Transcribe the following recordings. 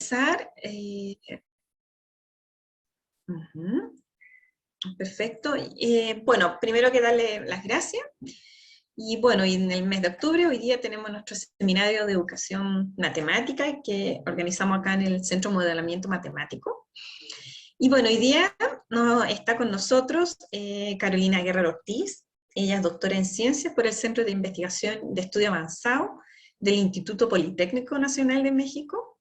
empezar. Perfecto. Bueno, primero que darle las gracias. Y bueno, y en el mes de octubre, hoy día tenemos nuestro seminario de educación matemática que organizamos acá en el Centro de Modelamiento Matemático. Y bueno, hoy día no, está con nosotros Carolina Guerrero Ortiz. Ella es doctora en ciencias por el Centro de Investigación de Estudio Avanzado del Instituto Politécnico Nacional de México.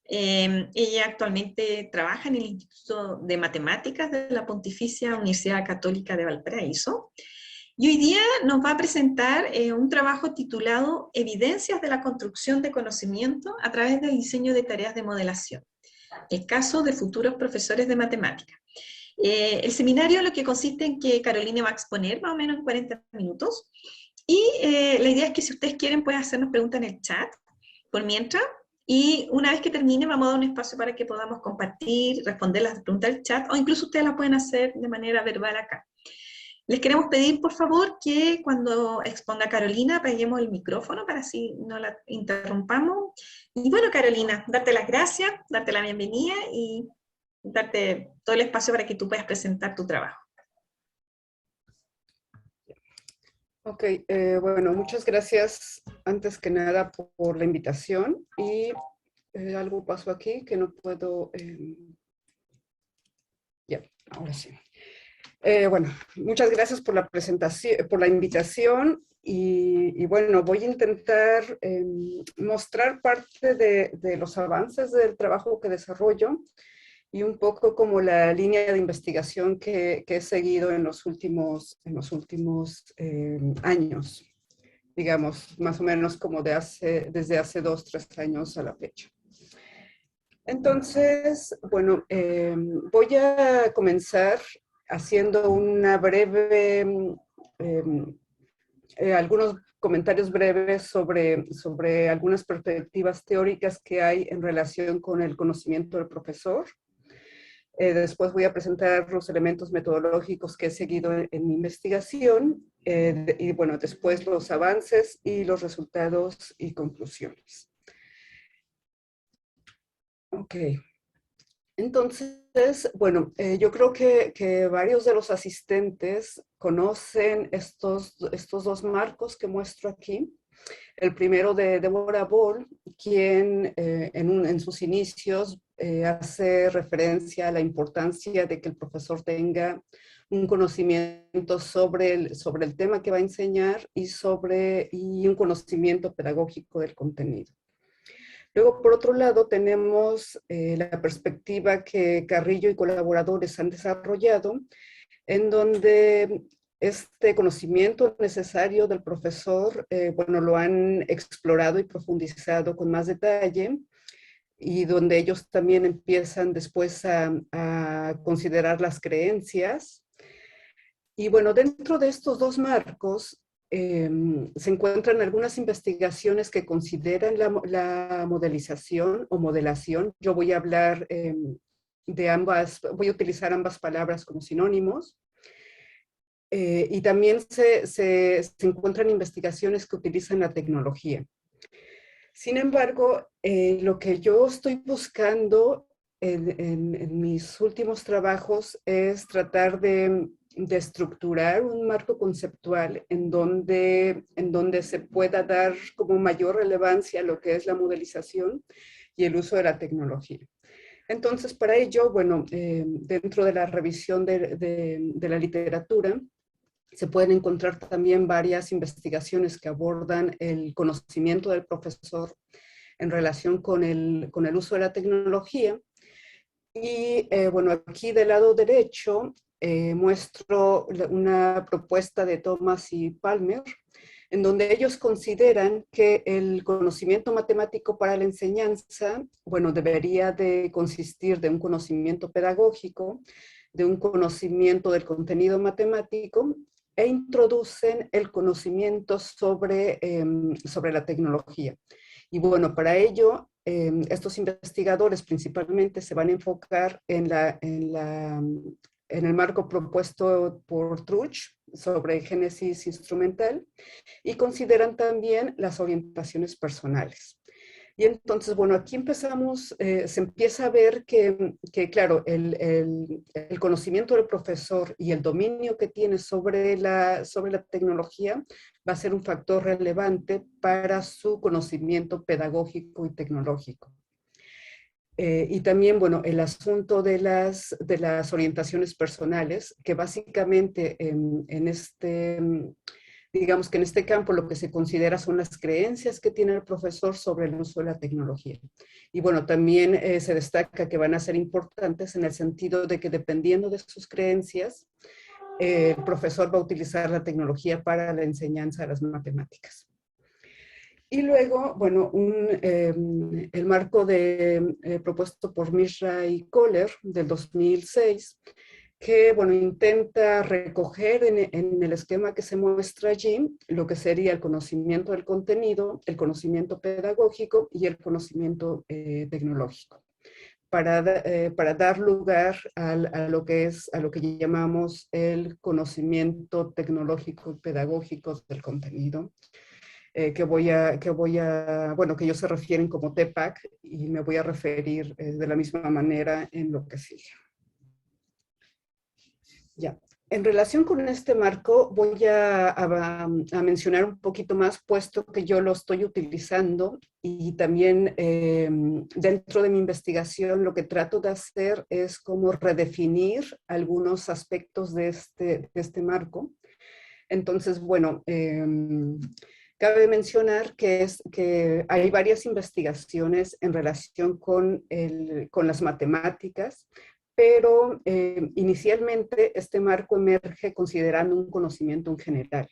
Ella actualmente trabaja en el Instituto de Matemáticas de la Pontificia Universidad Católica de Valparaíso. Y hoy día nos va a presentar un trabajo titulado Evidencias de la construcción de conocimiento a través del diseño de tareas de modelación. El caso de futuros profesores de matemáticas. El seminario lo que consiste en que Carolina va a exponer más o menos en 40 minutos. Y la idea es que si ustedes quieren pueden hacernos preguntas en el chat por mientras. Y una vez que termine vamos a dar un espacio para que podamos compartir, responder las preguntas del chat, o incluso ustedes las pueden hacer de manera verbal acá. Les queremos pedir, por favor, que cuando exponga Carolina apaguemos el micrófono para así no la interrumpamos. Y bueno, Carolina, darte las gracias, darte la bienvenida y darte todo el espacio para que tú puedas presentar tu trabajo. Ok, bueno, muchas gracias antes que nada por la invitación. Y algo pasó aquí que no puedo... ya, ahora sí. Bueno, muchas gracias por la presentación, por la invitación y bueno, voy a intentar mostrar parte de los avances del trabajo que desarrollo y un poco como la línea de investigación que he seguido en los últimos años, digamos, más o menos como desde hace 2, 3 años a la fecha. Entonces, bueno, voy a comenzar haciendo una breve, algunos comentarios breves sobre algunas perspectivas teóricas que hay en relación con el conocimiento del profesor. Después voy a presentar los elementos metodológicos que he seguido en mi investigación y bueno, después los avances y los resultados y conclusiones. Ok. Entonces, bueno, yo creo que varios de los asistentes conocen estos dos marcos que muestro aquí. El primero de Deborah Ball, quien en sus inicios hace referencia a la importancia de que el profesor tenga un conocimiento sobre el tema que va a enseñar y un conocimiento pedagógico del contenido. Luego, por otro lado, tenemos la perspectiva que Carrillo y colaboradores han desarrollado, en donde este conocimiento necesario del profesor, bueno, lo han explorado y profundizado con más detalle, y donde ellos también empiezan después a considerar las creencias. Y bueno, dentro de estos dos marcos, se encuentran algunas investigaciones que consideran la modelización o modelación. Yo voy a hablar de ambas, voy a utilizar ambas palabras como sinónimos. Y también se encuentran investigaciones que utilizan la tecnología. Sin embargo, lo que yo estoy buscando en mis últimos trabajos es tratar de estructurar un marco conceptual en donde se pueda dar como mayor relevancia a lo que es la modelización y el uso de la tecnología. Entonces, para ello, bueno, dentro de la revisión de la literatura, se pueden encontrar también varias investigaciones que abordan el conocimiento del profesor en relación con el uso de la tecnología. Y bueno, aquí del lado derecho muestro una propuesta de Thomas y Palmer, en donde ellos consideran que el conocimiento matemático para la enseñanza, bueno, debería de consistir de un conocimiento pedagógico, de un conocimiento del contenido matemático, e introducen el conocimiento sobre la tecnología. Y bueno, para ello, estos investigadores principalmente se van a enfocar en el marco propuesto por Truch sobre génesis instrumental y consideran también las orientaciones personales. Y entonces, bueno, aquí empezamos, se empieza a ver claro, el conocimiento del profesor y el dominio que tiene sobre la tecnología va a ser un factor relevante para su conocimiento pedagógico y tecnológico. Y también, bueno, el asunto de las orientaciones personales, que básicamente en este, digamos que en este campo lo que se considera son las creencias que tiene el profesor sobre el uso de la tecnología. Y bueno, también se destaca que van a ser importantes en el sentido de que dependiendo de sus creencias, el profesor va a utilizar la tecnología para la enseñanza de las matemáticas. Y luego, bueno, el marco propuesto por Mishra y Kohler del 2006, que, bueno, intenta recoger en el esquema que se muestra allí lo que sería el conocimiento del contenido, el conocimiento pedagógico y el conocimiento tecnológico, para dar lugar a lo que a lo que llamamos el conocimiento tecnológico y pedagógico del contenido, bueno, que ellos se refieren como TPAC y me voy a referir de la misma manera en lo que sigue. Ya. En relación con este marco, voy a mencionar un poquito más, puesto que yo lo estoy utilizando y también dentro de mi investigación lo que trato de hacer es como redefinir algunos aspectos de este marco. Entonces, bueno, cabe mencionar que hay varias investigaciones en relación con las matemáticas, pero inicialmente este marco emerge considerando un conocimiento en general.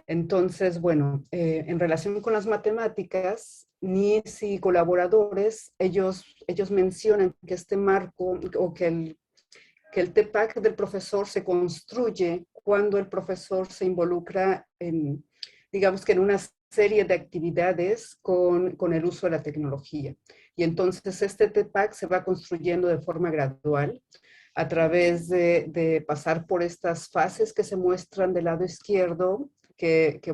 Entonces, bueno, en relación con las matemáticas, NIES y colaboradores, ellos mencionan que este marco o que el TPAC del profesor se construye cuando el profesor se involucra digamos que en una serie de actividades con el uso de la tecnología. Y entonces este TPAC se va construyendo de forma gradual a través de pasar por estas fases que se muestran del lado izquierdo,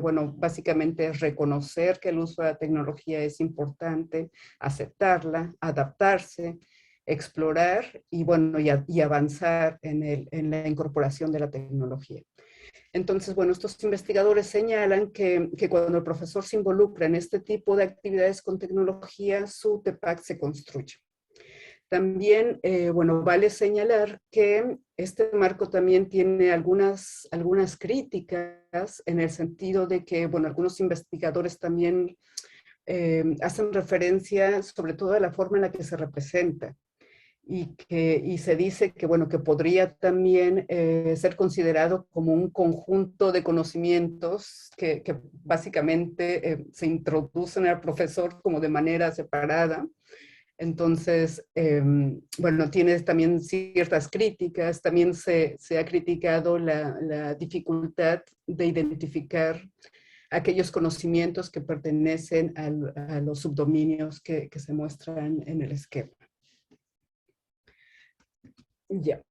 bueno, básicamente es reconocer que el uso de la tecnología es importante, aceptarla, adaptarse, explorar y, bueno, y avanzar en la incorporación de la tecnología. Entonces, bueno, estos investigadores señalan que cuando el profesor se involucra en este tipo de actividades con tecnología, su TPAC se construye. También, bueno, vale señalar que este marco también tiene algunas críticas en el sentido de que, bueno, algunos investigadores también hacen referencia sobre todo a la forma en la que se representa y se dice que, bueno, que podría también ser considerado como un conjunto de conocimientos que básicamente se introducen al profesor como de manera separada. Entonces, bueno, tiene también ciertas críticas, también se ha criticado la dificultad de identificar aquellos conocimientos que pertenecen a los subdominios que se muestran en el esquema. Ya.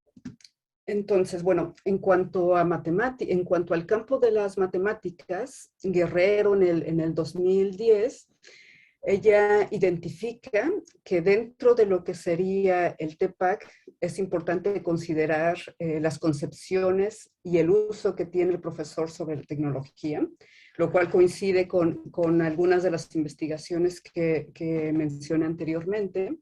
Entonces, bueno, en cuanto al campo de las matemáticas, Guerrero en el 2010, ella identifica que dentro de lo que sería el TPAC es importante considerar las concepciones y el uso que tiene el profesor sobre la tecnología, lo cual coincide con algunas de las investigaciones que mencioné anteriormente.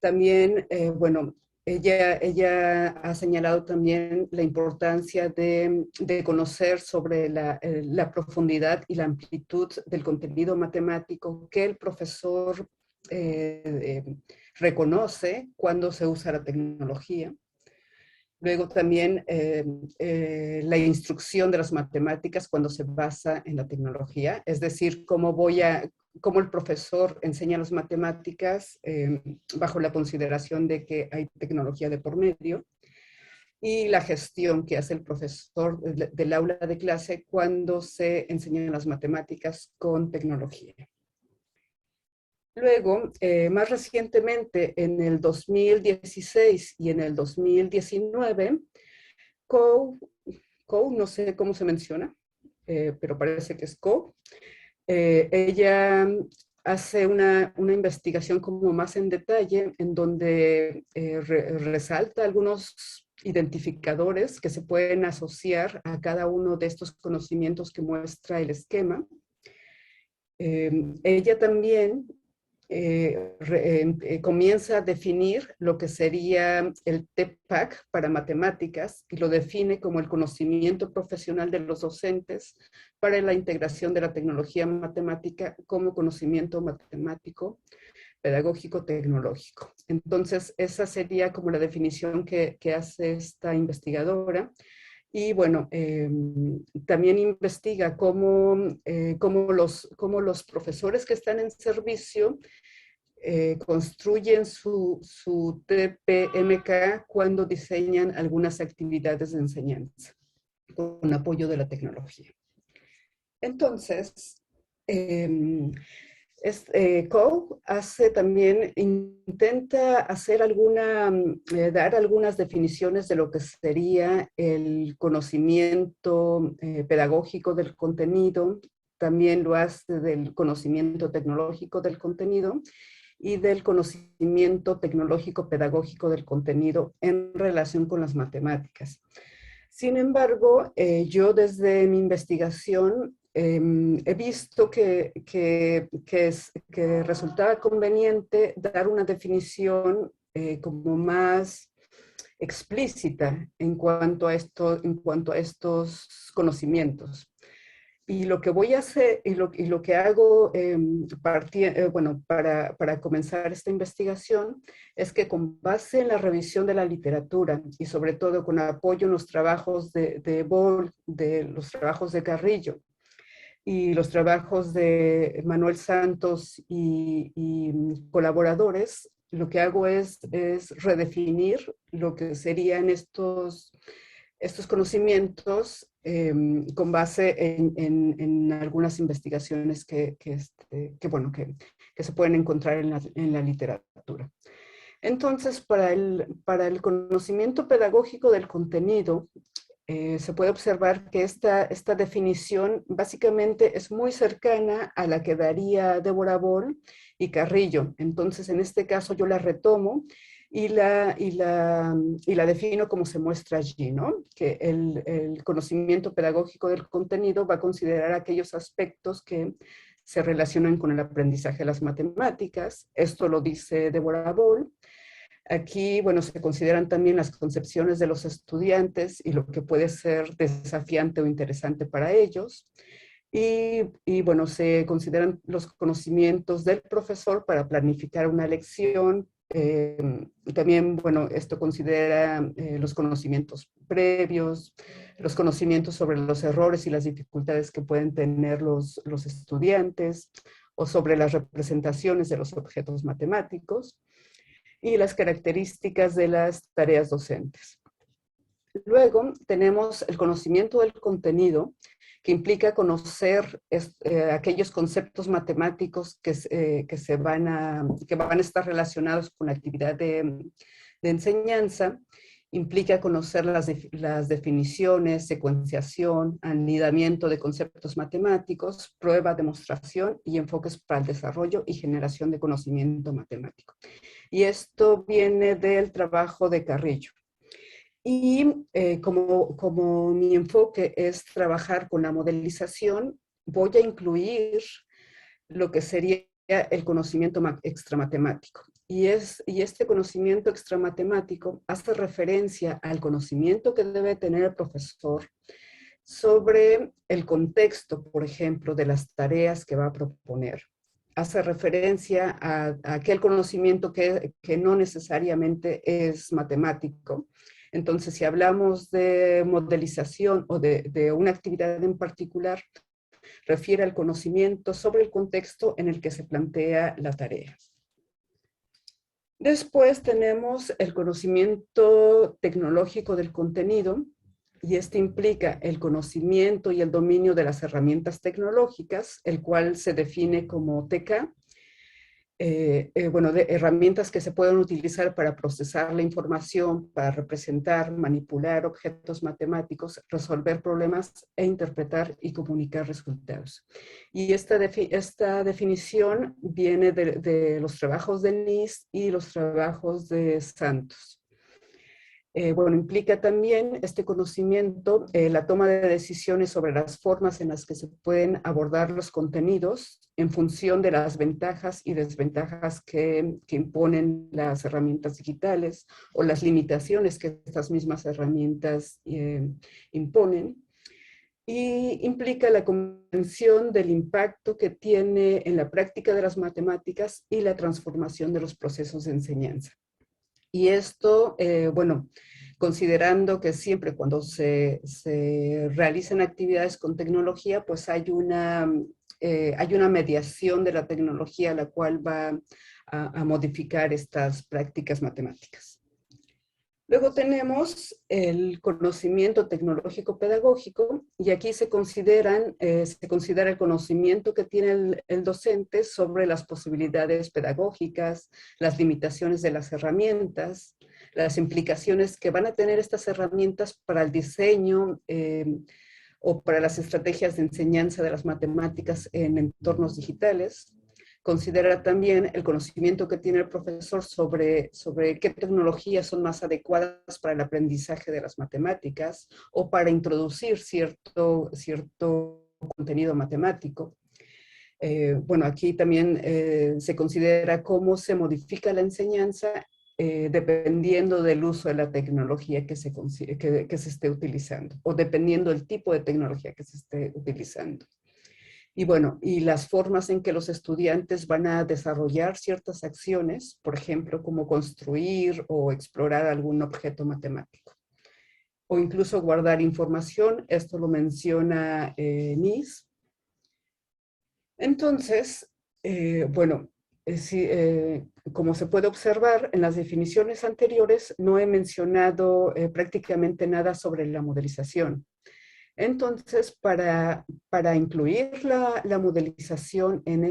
También, bueno, ella ha señalado también la importancia de conocer sobre la profundidad y la amplitud del contenido matemático que el profesor reconoce cuando se usa la tecnología. Luego también la instrucción de las matemáticas cuando se basa en la tecnología, es decir, cómo el profesor enseña las matemáticas bajo la consideración de que hay tecnología de por medio, y la gestión que hace el profesor del aula de clase cuando se enseñan las matemáticas con tecnología. Luego, más recientemente, en el 2016 y en el 2019, Coe, no sé cómo se menciona, pero parece que es Coe, ella hace una investigación como más en detalle, en donde resalta algunos identificadores que se pueden asociar a cada uno de estos conocimientos que muestra el esquema. Ella también comienza a definir lo que sería el TPAC para matemáticas y lo define como el conocimiento profesional de los docentes para la integración de la tecnología matemática como conocimiento matemático, pedagógico, tecnológico. Entonces, esa sería como la definición que hace esta investigadora. Y bueno, también investiga cómo los profesores que están en servicio construyen su TPMK cuando diseñan algunas actividades de enseñanza con apoyo de la tecnología. Entonces, Coe intenta hacer dar algunas definiciones de lo que sería el conocimiento pedagógico del contenido, también lo hace del conocimiento tecnológico del contenido y del conocimiento tecnológico pedagógico del contenido en relación con las matemáticas. Sin embargo, yo desde mi investigación he visto que resultaba conveniente dar una definición como más explícita en cuanto a estos conocimientos. Y lo que voy a hacer y lo que hago bueno, para comenzar esta investigación es que con base en la revisión de la literatura y sobre todo con apoyo en los trabajos de Boll, de los trabajos de Carrillo y los trabajos de Manuel Santos y colaboradores, lo que hago es redefinir lo que serían estos conocimientos con base en algunas investigaciones que se pueden encontrar en la literatura. Entonces, para el conocimiento pedagógico del contenido, se puede observar que esta definición básicamente es muy cercana a la que daría Débora Boll y Carrillo. Entonces, en este caso yo la retomo y la defino como se muestra allí, ¿no? Que el conocimiento pedagógico del contenido va a considerar aquellos aspectos que se relacionan con el aprendizaje de las matemáticas. Esto lo dice Débora Boll. Aquí, bueno, se consideran también las concepciones de los estudiantes y lo que puede ser desafiante o interesante para ellos. Y bueno, se consideran los conocimientos del profesor para planificar una lección. También, bueno, esto considera los conocimientos previos, los conocimientos sobre los errores y las dificultades que pueden tener los estudiantes o sobre las representaciones de los objetos matemáticos y las características de las tareas docentes. Luego tenemos el conocimiento del contenido, que implica conocer aquellos conceptos matemáticos que van a estar relacionados con la actividad de enseñanza. Implica conocer las definiciones, secuenciación, anidamiento de conceptos matemáticos, prueba, demostración y enfoques para el desarrollo y generación de conocimiento matemático. Y esto viene del trabajo de Carrillo. Y como mi enfoque es trabajar con la modelización, voy a incluir lo que sería el conocimiento extramatemático. Y este conocimiento extramatemático hace referencia al conocimiento que debe tener el profesor sobre el contexto, por ejemplo, de las tareas que va a proponer. Hace referencia a aquel conocimiento que no necesariamente es matemático. Entonces, si hablamos de modelización o de una actividad en particular, refiere al conocimiento sobre el contexto en el que se plantea la tarea. Después tenemos el conocimiento tecnológico del contenido, y este implica el conocimiento y el dominio de las herramientas tecnológicas, el cual se define como TK, bueno, de herramientas que se pueden utilizar para procesar la información, para representar, manipular objetos matemáticos, resolver problemas e interpretar y comunicar resultados. Y esta definición viene de los trabajos de Nys y los trabajos de Santos. Bueno, implica también este conocimiento, la toma de decisiones sobre las formas en las que se pueden abordar los contenidos en función de las ventajas y desventajas que imponen las herramientas digitales o las limitaciones que estas mismas herramientas imponen. Y implica la comprensión del impacto que tiene en la práctica de las matemáticas y la transformación de los procesos de enseñanza. Y esto, bueno, considerando que siempre cuando se realizan actividades con tecnología, pues hay una mediación de la tecnología la cual va a modificar estas prácticas matemáticas. Luego tenemos el conocimiento tecnológico pedagógico y aquí se considera el conocimiento que tiene el docente sobre las posibilidades pedagógicas, las limitaciones de las herramientas, las implicaciones que van a tener estas herramientas para el diseño o para las estrategias de enseñanza de las matemáticas en entornos digitales. Considera también el conocimiento que tiene el profesor sobre qué tecnologías son más adecuadas para el aprendizaje de las matemáticas o para introducir cierto contenido matemático. Bueno, aquí también se considera cómo se modifica la enseñanza dependiendo del uso de la tecnología que se esté utilizando o dependiendo del tipo de tecnología que se esté utilizando. Y bueno, y las formas en que los estudiantes van a desarrollar ciertas acciones, por ejemplo, como construir o explorar algún objeto matemático. O incluso guardar información, esto lo menciona Nys. Entonces, bueno, como se puede observar, en las definiciones anteriores no he mencionado prácticamente nada sobre la modelización. Entonces, para incluir la modelización en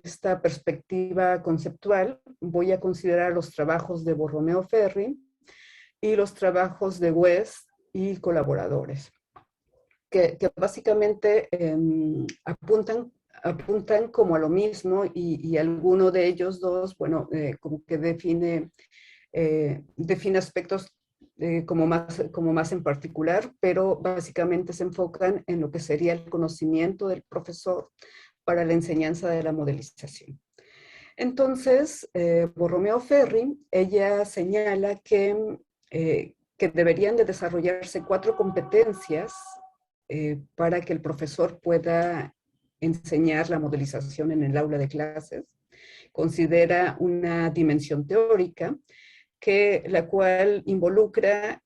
esta perspectiva conceptual, voy a considerar los trabajos de Borromeo Ferri y los trabajos de West y colaboradores, que básicamente apuntan como a lo mismo y alguno de ellos dos, bueno, como que define aspectos como más en particular, pero básicamente se enfocan en lo que sería el conocimiento del profesor para la enseñanza de la modelización. Entonces, Borromeo Ferri, ella señala que deberían de desarrollarse 4 competencias para que el profesor pueda enseñar la modelización en el aula de clases. Considera una dimensión teórica, la cual involucra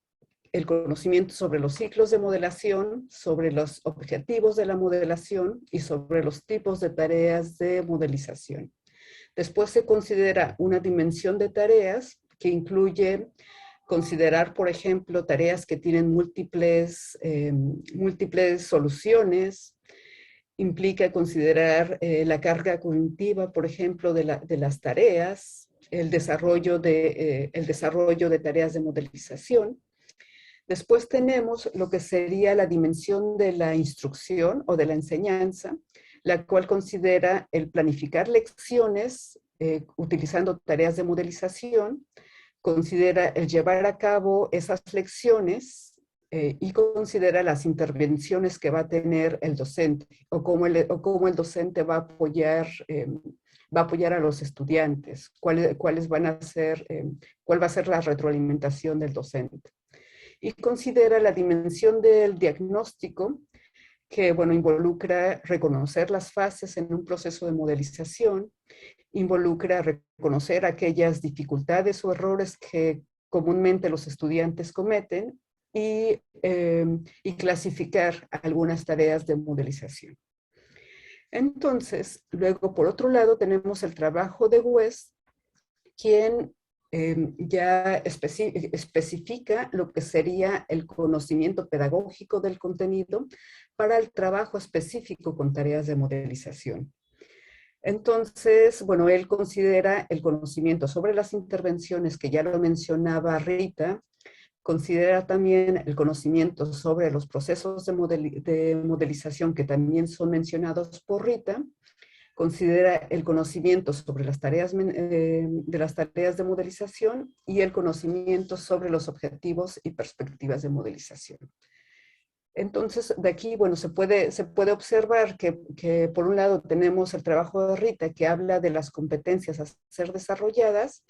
el conocimiento sobre los ciclos de modelación, sobre los objetivos de la modelación y sobre los tipos de tareas de modelización. Después se considera una dimensión de tareas que incluye considerar, por ejemplo, tareas que tienen múltiples soluciones. Implica considerar la carga cognitiva, por ejemplo, de las tareas, el desarrollo de tareas de modelización. Después tenemos lo que sería la dimensión de la instrucción o de la enseñanza, la cual considera el planificar lecciones utilizando tareas de modelización, considera el llevar a cabo esas lecciones y considera las intervenciones que va a tener el docente o cómo el docente va a apoyar a los estudiantes, cuál va a ser la retroalimentación del docente. Y considera la dimensión del diagnóstico, que bueno, involucra reconocer las fases en un proceso de modelización, involucra reconocer aquellas dificultades o errores que comúnmente los estudiantes cometen y clasificar algunas tareas de modelización. Entonces, luego, por otro lado, tenemos el trabajo de West, quien ya especifica lo que sería el conocimiento pedagógico del contenido para el trabajo específico con tareas de modelización. Entonces, bueno, él considera el conocimiento sobre las intervenciones, que ya lo mencionaba Rita, considera también el conocimiento sobre los procesos de modelización que también son mencionados por Rita, considera el conocimiento sobre las tareas de las tareas de modelización y el conocimiento sobre los objetivos y perspectivas de modelización. Entonces, de aquí, bueno, se puede observar que por un lado tenemos el trabajo de Rita que habla de las competencias a ser desarrolladas,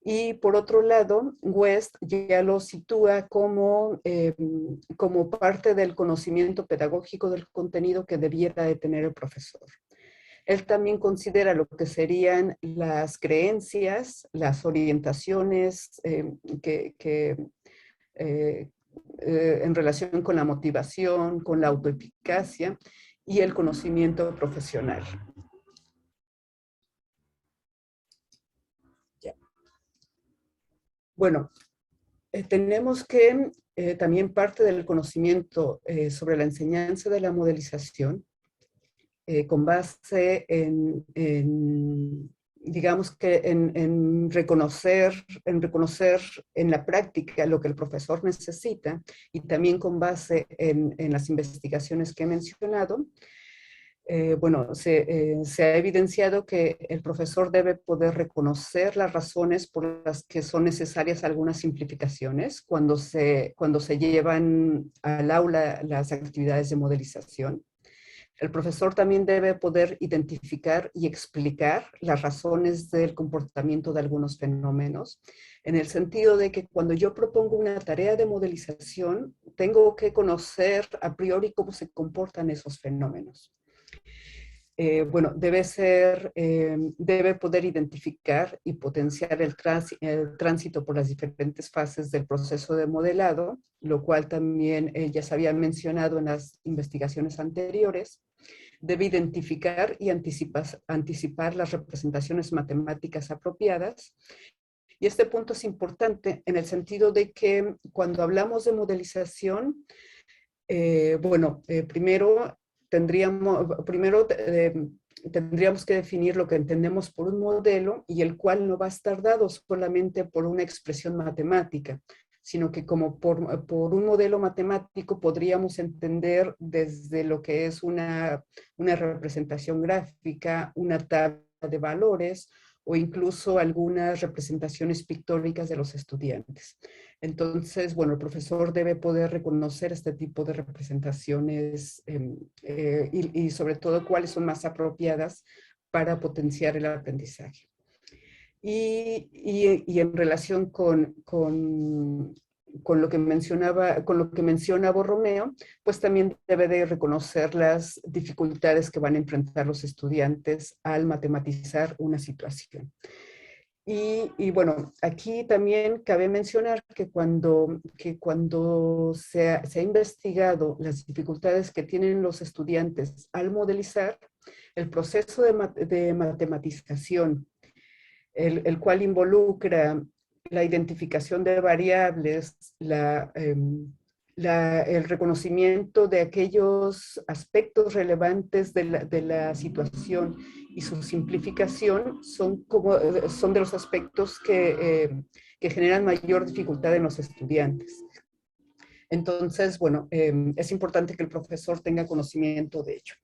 y por otro lado, West ya lo sitúa como parte del conocimiento pedagógico del contenido que debiera de tener el profesor. Él también considera lo que serían las creencias, las orientaciones en relación con la motivación, con la autoeficacia y el conocimiento profesional. Ya. Bueno, tenemos que también parte del conocimiento sobre la enseñanza de la modelización con base digamos que en reconocer en la práctica lo que el profesor necesita y también con base en las investigaciones que he mencionado. Bueno, se ha evidenciado que el profesor debe poder reconocer las razones por las que son necesarias algunas simplificaciones cuando se llevan al aula las actividades de modelización. El profesor también debe poder identificar y explicar las razones del comportamiento de algunos fenómenos, en el sentido de que cuando yo propongo una tarea de modelización, tengo que conocer a priori cómo se comportan esos fenómenos. Bueno, debe poder identificar y potenciar el tránsito por las diferentes fases del proceso de modelado, lo cual también ya se había mencionado en las investigaciones anteriores. Debe identificar y anticipar las representaciones matemáticas apropiadas. Y este punto es importante en el sentido de que cuando hablamos de modelización, primero tendríamos que definir lo que entendemos por un modelo y el cual no va a estar dado solamente por una expresión matemática, sino que como por un modelo matemático podríamos entender desde lo que es una representación gráfica, una tabla de valores o incluso algunas representaciones pictóricas de los estudiantes. Entonces, bueno, el profesor debe poder reconocer este tipo de representaciones y sobre todo cuáles son más apropiadas para potenciar el aprendizaje. Y en relación con lo que menciona Borromeo, pues también debe de reconocer las dificultades que van a enfrentar los estudiantes al matematizar una situación. Y bueno, aquí también cabe mencionar que cuando se ha investigado las dificultades que tienen los estudiantes al modelizar, el proceso de matematización, el cual involucra la identificación de variables, el reconocimiento de aquellos aspectos relevantes de la situación y su simplificación son de los aspectos que generan mayor dificultad en los estudiantes. Entonces, bueno, es importante que el profesor tenga conocimiento de ello.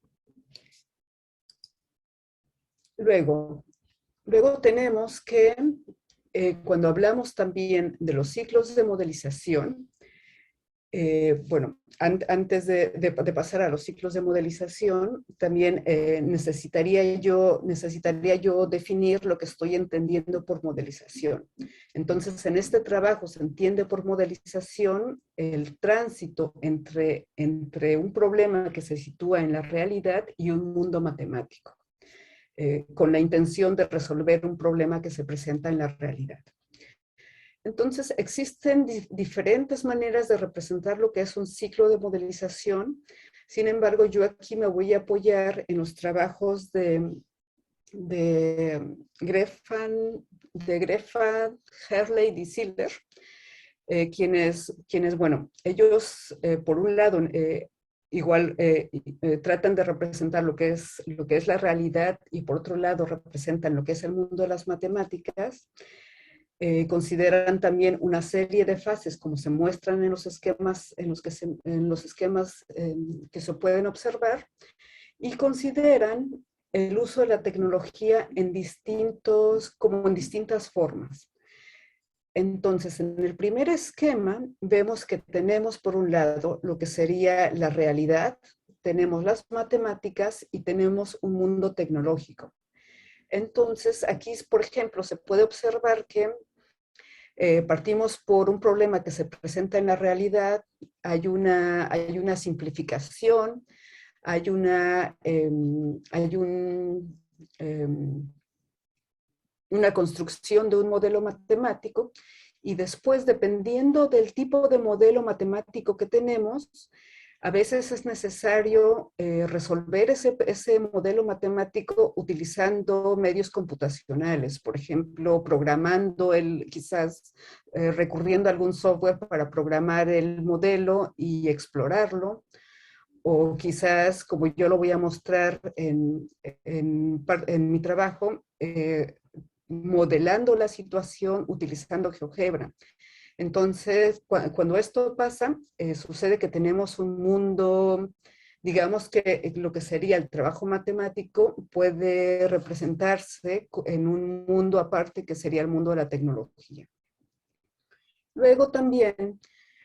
Luego tenemos que, cuando hablamos también de los ciclos de modelización, antes de pasar a los ciclos de modelización, también necesitaría yo definir lo que estoy entendiendo por modelización. Entonces, en este trabajo se entiende por modelización el tránsito entre un problema que se sitúa en la realidad y un mundo matemático, con la intención de resolver un problema que se presenta en la realidad. Entonces, existen diferentes maneras de representar lo que es un ciclo de modelización. Sin embargo, yo aquí me voy a apoyar en los trabajos de Greffan, Herley y Ziller, quienes, bueno, ellos, por un lado, igual tratan de representar lo que es la realidad y por otro lado representan lo que es el mundo de las matemáticas. Consideran también una serie de fases como se muestran en los esquemas, en los esquemas que se pueden observar y consideran el uso de la tecnología como en distintas formas. Entonces, en el primer esquema vemos que tenemos por un lado lo que sería la realidad, tenemos las matemáticas y tenemos un mundo tecnológico. Entonces, aquí, por ejemplo, se puede observar que partimos por un problema que se presenta en la realidad, hay una simplificación, hay una construcción de un modelo matemático y después, dependiendo del tipo de modelo matemático que tenemos, a veces es necesario resolver ese modelo matemático utilizando medios computacionales, por ejemplo, quizás recurriendo a algún software para programar el modelo y explorarlo, o quizás, como yo lo voy a mostrar en mi trabajo, modelando la situación utilizando GeoGebra. Entonces, cuando esto pasa, sucede que tenemos un mundo, digamos que lo que sería el trabajo matemático puede representarse en un mundo aparte que sería el mundo de la tecnología. Luego también,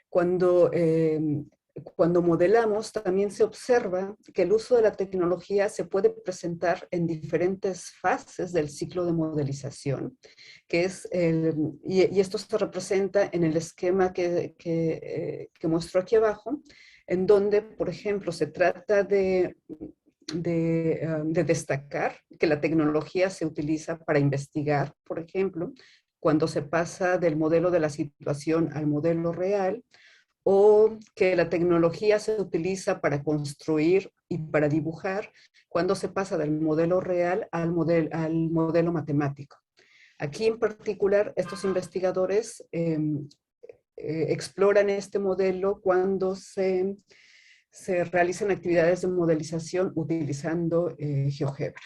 cuando, cuando modelamos, también se observa que el uso de la tecnología se puede presentar en diferentes fases del ciclo de modelización, y esto se representa en el esquema que muestro aquí abajo, en donde, por ejemplo, se trata de destacar que la tecnología se utiliza para investigar, por ejemplo, cuando se pasa del modelo de la situación al modelo real, o que la tecnología se utiliza para construir y para dibujar cuando se pasa del modelo real al modelo matemático. Aquí en particular, estos investigadores exploran este modelo cuando se realizan actividades de modelización utilizando GeoGebra.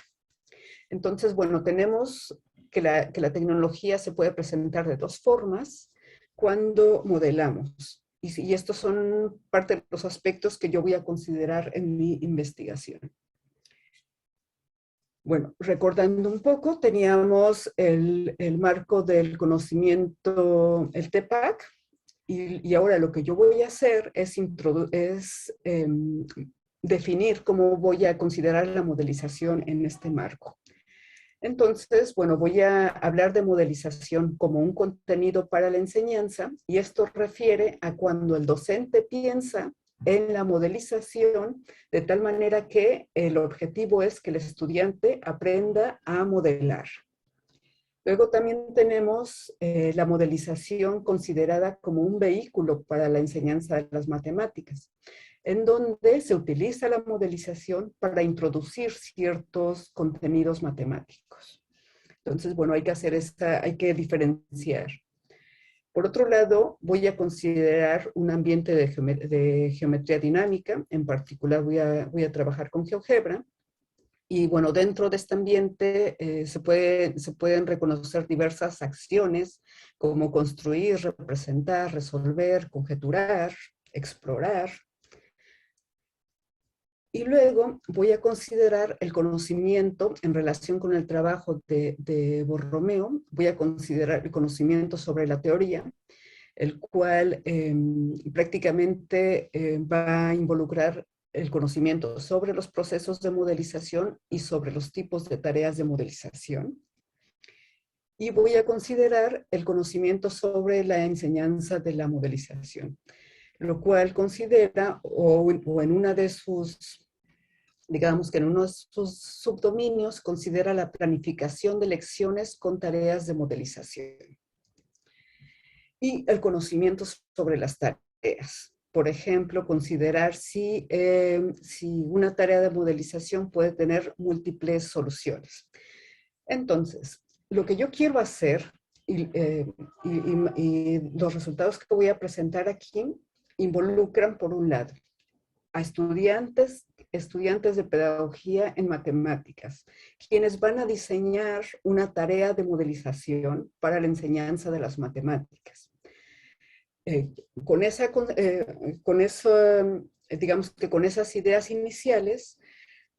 Entonces, bueno, tenemos que la tecnología se puede presentar de dos formas cuando modelamos. Y estos son parte de los aspectos que yo voy a considerar en mi investigación. Bueno, recordando un poco, teníamos el marco del conocimiento, el TPAC, y ahora lo que yo voy a hacer es definir cómo voy a considerar la modelización en este marco. Entonces, bueno, voy a hablar de modelización como un contenido para la enseñanza y esto refiere a cuando el docente piensa en la modelización de tal manera que el objetivo es que el estudiante aprenda a modelar. Luego también tenemos la modelización considerada como un vehículo para la enseñanza de las matemáticas, en donde se utiliza la modelización para introducir ciertos contenidos matemáticos. Entonces, bueno, hay que diferenciar. Por otro lado, voy a considerar un ambiente de geometría dinámica, en particular voy a trabajar con GeoGebra, y bueno, dentro de este ambiente se pueden reconocer diversas acciones como construir, representar, resolver, conjeturar, explorar. Y luego voy a considerar el conocimiento en relación con el trabajo de Borromeo. Voy a considerar el conocimiento sobre la teoría, el cual prácticamente va a involucrar el conocimiento sobre los procesos de modelización y sobre los tipos de tareas de modelización. Y voy a considerar el conocimiento sobre la enseñanza de la modelización, lo cual considera, o en una de sus, digamos que en uno de sus subdominios, considera la planificación de lecciones con tareas de modelización. Y el conocimiento sobre las tareas. Por ejemplo, considerar si una tarea de modelización puede tener múltiples soluciones. Entonces, lo que yo quiero hacer y los resultados que voy a presentar aquí involucran, por un lado, a estudiantes de pedagogía en matemáticas, quienes van a diseñar una tarea de modelización para la enseñanza de las matemáticas. Eh, con eso, digamos que con esas ideas iniciales,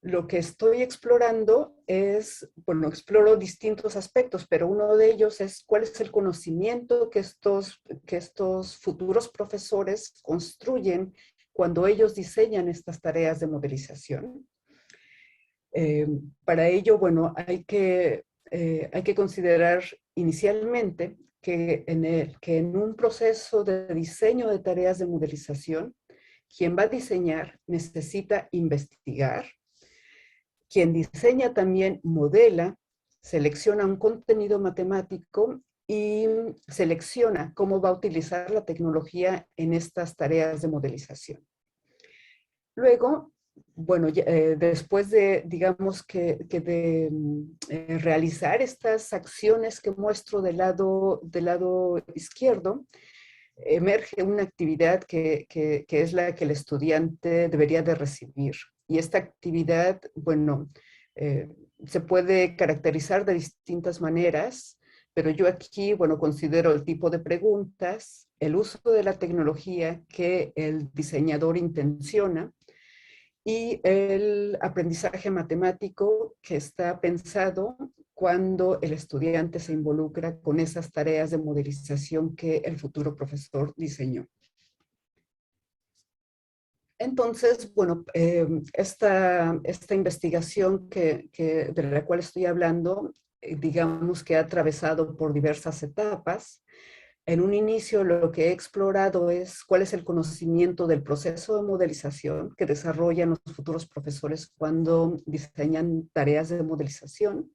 lo que estoy explorando es, bueno, exploro distintos aspectos, pero uno de ellos es cuál es el conocimiento que estos futuros profesores construyen cuando ellos diseñan estas tareas de modelización. Eh, para ello, bueno, hay que considerar inicialmente que en un proceso de diseño de tareas de modelización, quien va a diseñar necesita investigar. Quien diseña también modela, selecciona un contenido matemático y selecciona cómo va a utilizar la tecnología en estas tareas de modelización. Luego, bueno, después de, digamos que de realizar estas acciones que muestro del lado izquierdo, emerge una actividad que es la que el estudiante debería de recibir. Y esta actividad, bueno, eh, se puede caracterizar de distintas maneras, pero yo aquí, bueno, considero el tipo de preguntas, el uso de la tecnología que el diseñador intenciona y el aprendizaje matemático que está pensado cuando el estudiante se involucra con esas tareas de modelización que el futuro profesor diseñó. Entonces, bueno, esta investigación de la cual estoy hablando, digamos que ha atravesado por diversas etapas. En un inicio lo que he explorado es cuál es el conocimiento del proceso de modelización que desarrollan los futuros profesores cuando diseñan tareas de modelización.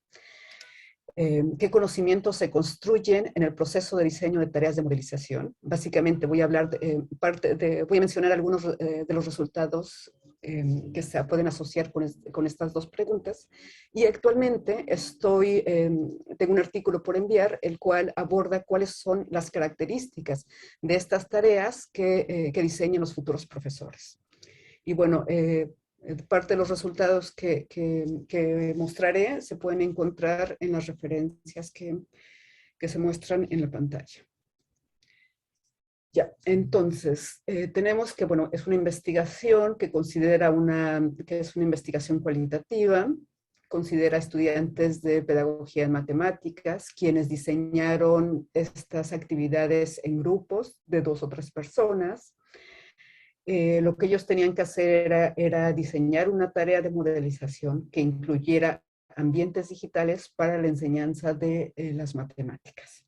¿Qué conocimientos se construyen en el proceso de diseño de tareas de modelización? Básicamente voy a hablar voy a mencionar algunos de los resultados que se pueden asociar con estas dos preguntas. Y actualmente tengo un artículo por enviar, el cual aborda cuáles son las características de estas tareas que diseñan los futuros profesores. Y bueno, parte de los resultados que mostraré se pueden encontrar en las referencias que se muestran en la pantalla. Ya, entonces, tenemos que, bueno, es una investigación que que es una investigación cualitativa, considera estudiantes de pedagogía en matemáticas, quienes diseñaron estas actividades en grupos de 2 o 3 personas. Lo que ellos tenían que hacer era diseñar una tarea de modelización que incluyera ambientes digitales para la enseñanza de las matemáticas.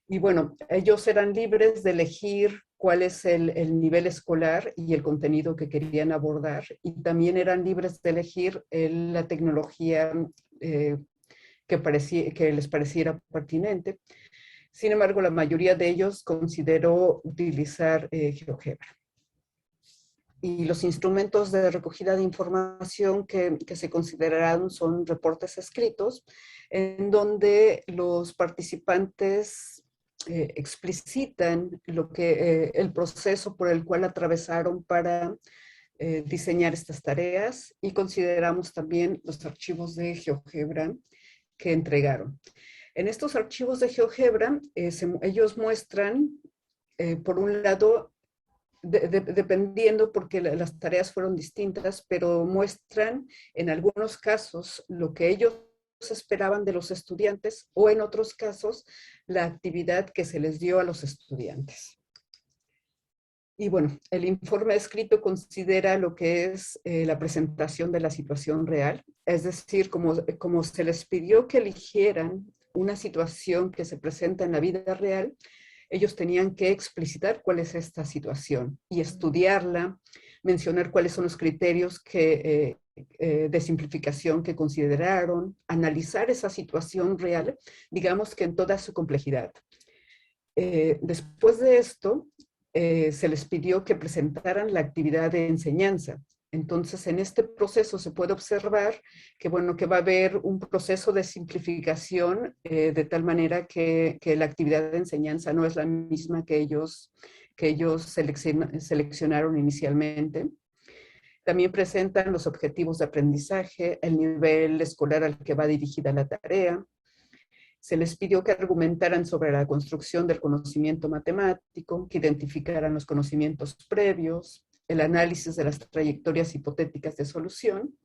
Y bueno, ellos eran libres de elegir cuál es el nivel escolar y el contenido que querían abordar, y también eran libres de elegir la tecnología que les pareciera pertinente. Sin embargo, la mayoría de ellos consideró utilizar GeoGebra. Y los instrumentos de recogida de información que se considerarán son reportes escritos, en donde los participantes explicitan el proceso por el cual atravesaron para diseñar estas tareas, y consideramos también los archivos de GeoGebra que entregaron. En estos archivos de GeoGebra, ellos muestran, por un lado, dependiendo porque las tareas fueron distintas, pero muestran en algunos casos lo que ellos esperaban de los estudiantes, o en otros casos la actividad que se les dio a los estudiantes. Y bueno, el informe escrito considera lo que es la presentación de la situación real, es decir, como se les pidió que eligieran una situación que se presenta en la vida real, ellos tenían que explicitar cuál es esta situación y estudiarla, mencionar cuáles son los criterios de simplificación que consideraron, analizar esa situación real, digamos que en toda su complejidad. Después de esto, se les pidió que presentaran la actividad de enseñanza. Entonces, en este proceso se puede observar que, bueno, que va a haber un proceso de simplificación de tal manera que la actividad de enseñanza no es la misma que ellos seleccionaron inicialmente. También presentan los objetivos de aprendizaje, el nivel escolar al que va dirigida la tarea. Se les pidió que argumentaran sobre la construcción del conocimiento matemático, que identificaran los conocimientos previos, el análisis de las trayectorias hipotéticas de solución.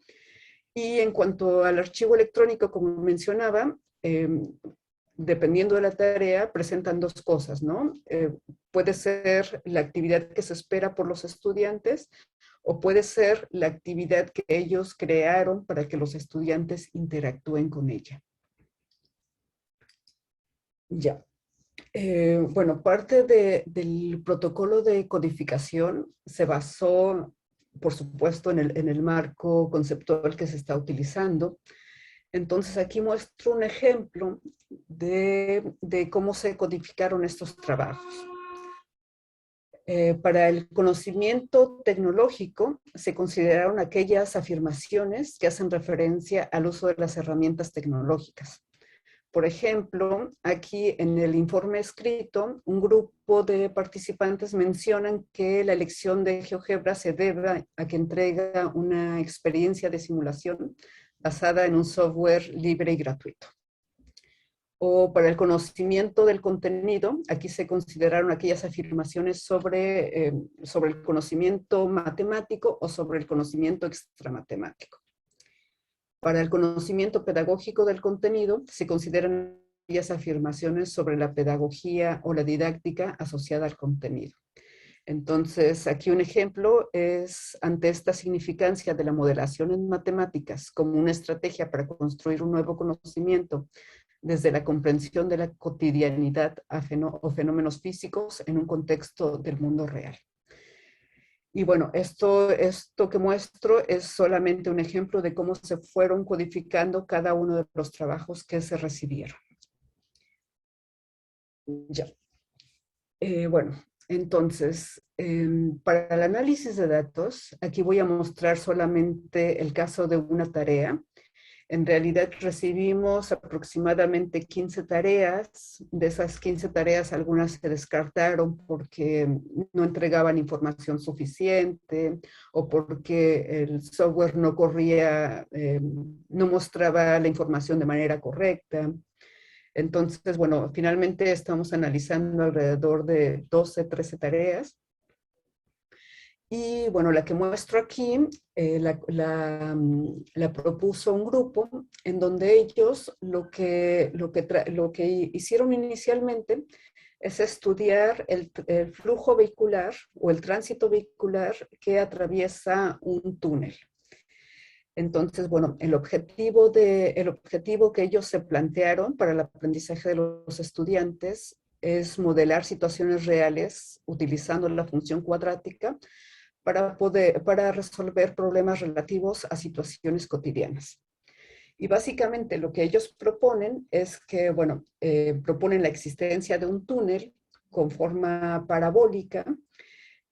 Y en cuanto al archivo electrónico, como mencionaba, dependiendo de la tarea, presentan dos cosas, ¿no? Puede ser la actividad que se espera por los estudiantes o puede ser la actividad que ellos crearon para que los estudiantes interactúen con ella. Ya. Bueno, parte del protocolo de codificación se basó, por supuesto, en el marco conceptual que se está utilizando. Entonces, aquí muestro un ejemplo de cómo se codificaron estos trabajos. Para el conocimiento tecnológico se consideraron aquellas afirmaciones que hacen referencia al uso de las herramientas tecnológicas. Por ejemplo, aquí en el informe escrito, un grupo de participantes mencionan que la elección de GeoGebra se debe a que entrega una experiencia de simulación basada en un software libre y gratuito. O para el conocimiento del contenido, aquí se consideraron aquellas afirmaciones sobre el conocimiento matemático o sobre el conocimiento extramatemático. Para el conocimiento pedagógico del contenido, se consideran aquellas afirmaciones sobre la pedagogía o la didáctica asociada al contenido. Entonces, aquí un ejemplo es ante esta significancia de la modelación en matemáticas como una estrategia para construir un nuevo conocimiento desde la comprensión de la cotidianidad o fenómenos físicos en un contexto del mundo real. Y bueno, esto que muestro es solamente un ejemplo de cómo se fueron codificando cada uno de los trabajos que se recibieron. Ya. Bueno, entonces, para el análisis de datos, aquí voy a mostrar solamente el caso de una tarea. En realidad recibimos aproximadamente 15 tareas. De esas 15 tareas, algunas se descartaron porque no entregaban información suficiente o porque el software no corría, no mostraba la información de manera correcta. Entonces, bueno, finalmente estamos analizando alrededor de 12, 13 tareas. Y bueno, la que muestro aquí, la propuso un grupo en donde ellos lo que hicieron inicialmente es estudiar el flujo vehicular o el tránsito vehicular que atraviesa un túnel. Entonces, bueno, el objetivo que ellos se plantearon para el aprendizaje de los estudiantes es modelar situaciones reales utilizando la función cuadrática para resolver problemas relativos a situaciones cotidianas. Y básicamente lo que ellos proponen es que, bueno, proponen la existencia de un túnel con forma parabólica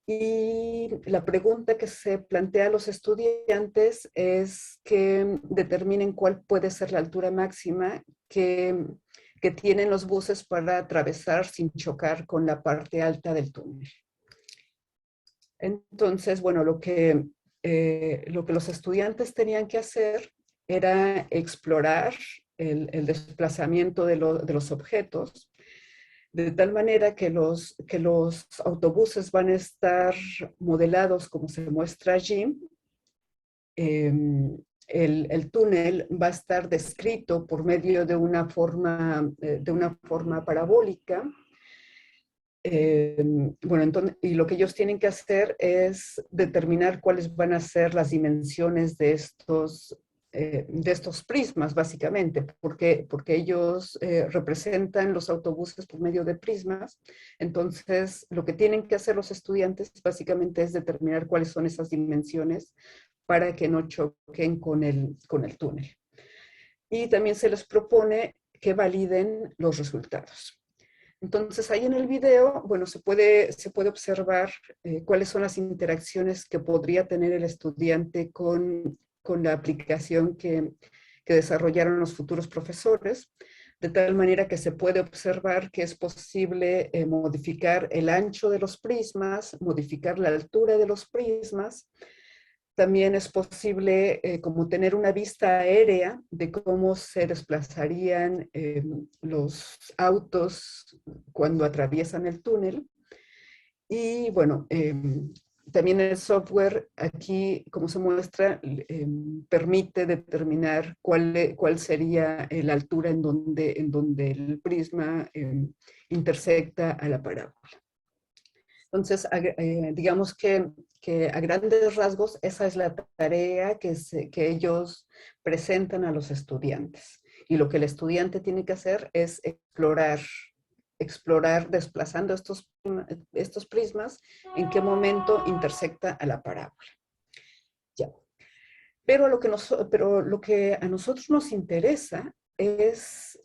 y la pregunta que se plantea a los estudiantes es que determinen cuál puede ser la altura máxima que tienen los buses para atravesar sin chocar con la parte alta del túnel. Entonces, bueno, lo que los estudiantes tenían que hacer era explorar el desplazamiento de los objetos, de tal manera que los autobuses van a estar modelados como se muestra allí. El túnel va a estar descrito por medio de una forma parabólica. Bueno, entonces, y lo que ellos tienen que hacer es determinar cuáles van a ser las dimensiones de estos prismas, básicamente, porque ellos representan los autobuses por medio de prismas. Entonces, lo que tienen que hacer los estudiantes básicamente es determinar cuáles son esas dimensiones para que no choquen con el túnel. Y también se les propone que validen los resultados. Entonces, ahí en el video, bueno, se puede observar cuáles son las interacciones que podría tener el estudiante con la aplicación que desarrollaron los futuros profesores, de tal manera que se puede observar que es posible modificar el ancho de los prismas, modificar la altura de los prismas, también es posible como tener una vista aérea de cómo se desplazarían los autos cuando atraviesan el túnel. Y bueno, también el software aquí, como se muestra, permite determinar cuál sería la altura en donde el prisma intersecta a la parábola. Entonces, digamos que a grandes rasgos esa es la tarea que ellos presentan a los estudiantes. Y lo que el estudiante tiene que hacer es explorar desplazando estos prismas, en qué momento intersecta a la parábola. Ya. Pero lo que a nosotros nos interesa es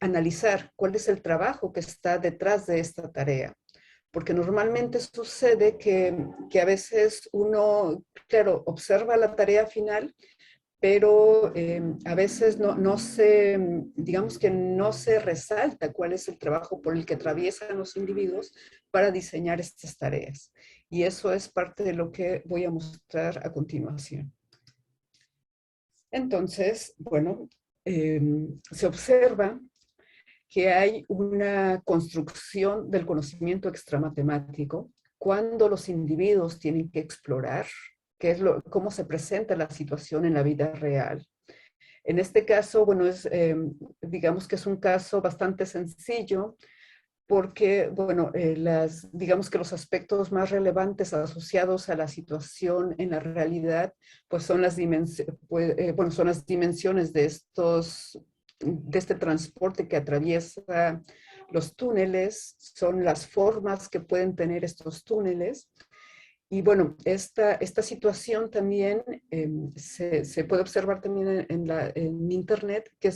analizar cuál es el trabajo que está detrás de esta tarea. Porque normalmente sucede que a veces uno, claro, observa la tarea final, pero a veces no se, digamos que no se resalta cuál es el trabajo por el que atraviesan los individuos para diseñar estas tareas. Y eso es parte de lo que voy a mostrar a continuación. Entonces, bueno, se observa que hay una construcción del conocimiento extramatemático cuando los individuos tienen que explorar cómo se presenta la situación en la vida real. En este caso, bueno, digamos que es un caso bastante sencillo porque, bueno, digamos que los aspectos más relevantes asociados a la situación en la realidad, pues son son las dimensiones de este transporte que atraviesa los túneles, son las formas que pueden tener estos túneles. Y bueno, esta situación también se puede observar también en Internet, que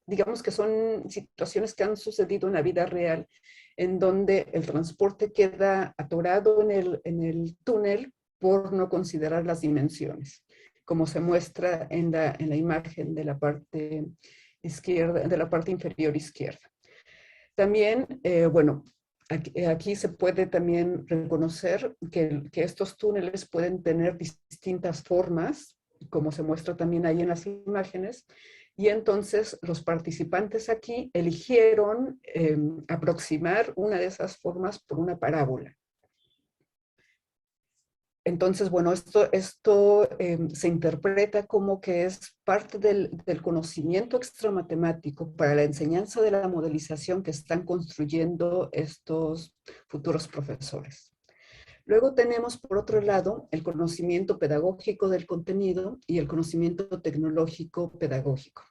digamos que son situaciones que han sucedido en la vida real, en donde el transporte queda atorado en el túnel por no considerar las dimensiones, como se muestra en la imagen de la parte izquierda, de la parte inferior izquierda. También, bueno, aquí se puede también reconocer que estos túneles pueden tener distintas formas, como se muestra también ahí en las imágenes, y entonces los participantes aquí eligieron aproximar una de esas formas por una parábola. Entonces, bueno, esto se interpreta como que es parte del conocimiento extramatemático para la enseñanza de la modelización que están construyendo estos futuros profesores. Luego tenemos, por otro lado, el conocimiento pedagógico del contenido y el conocimiento tecnológico pedagógico.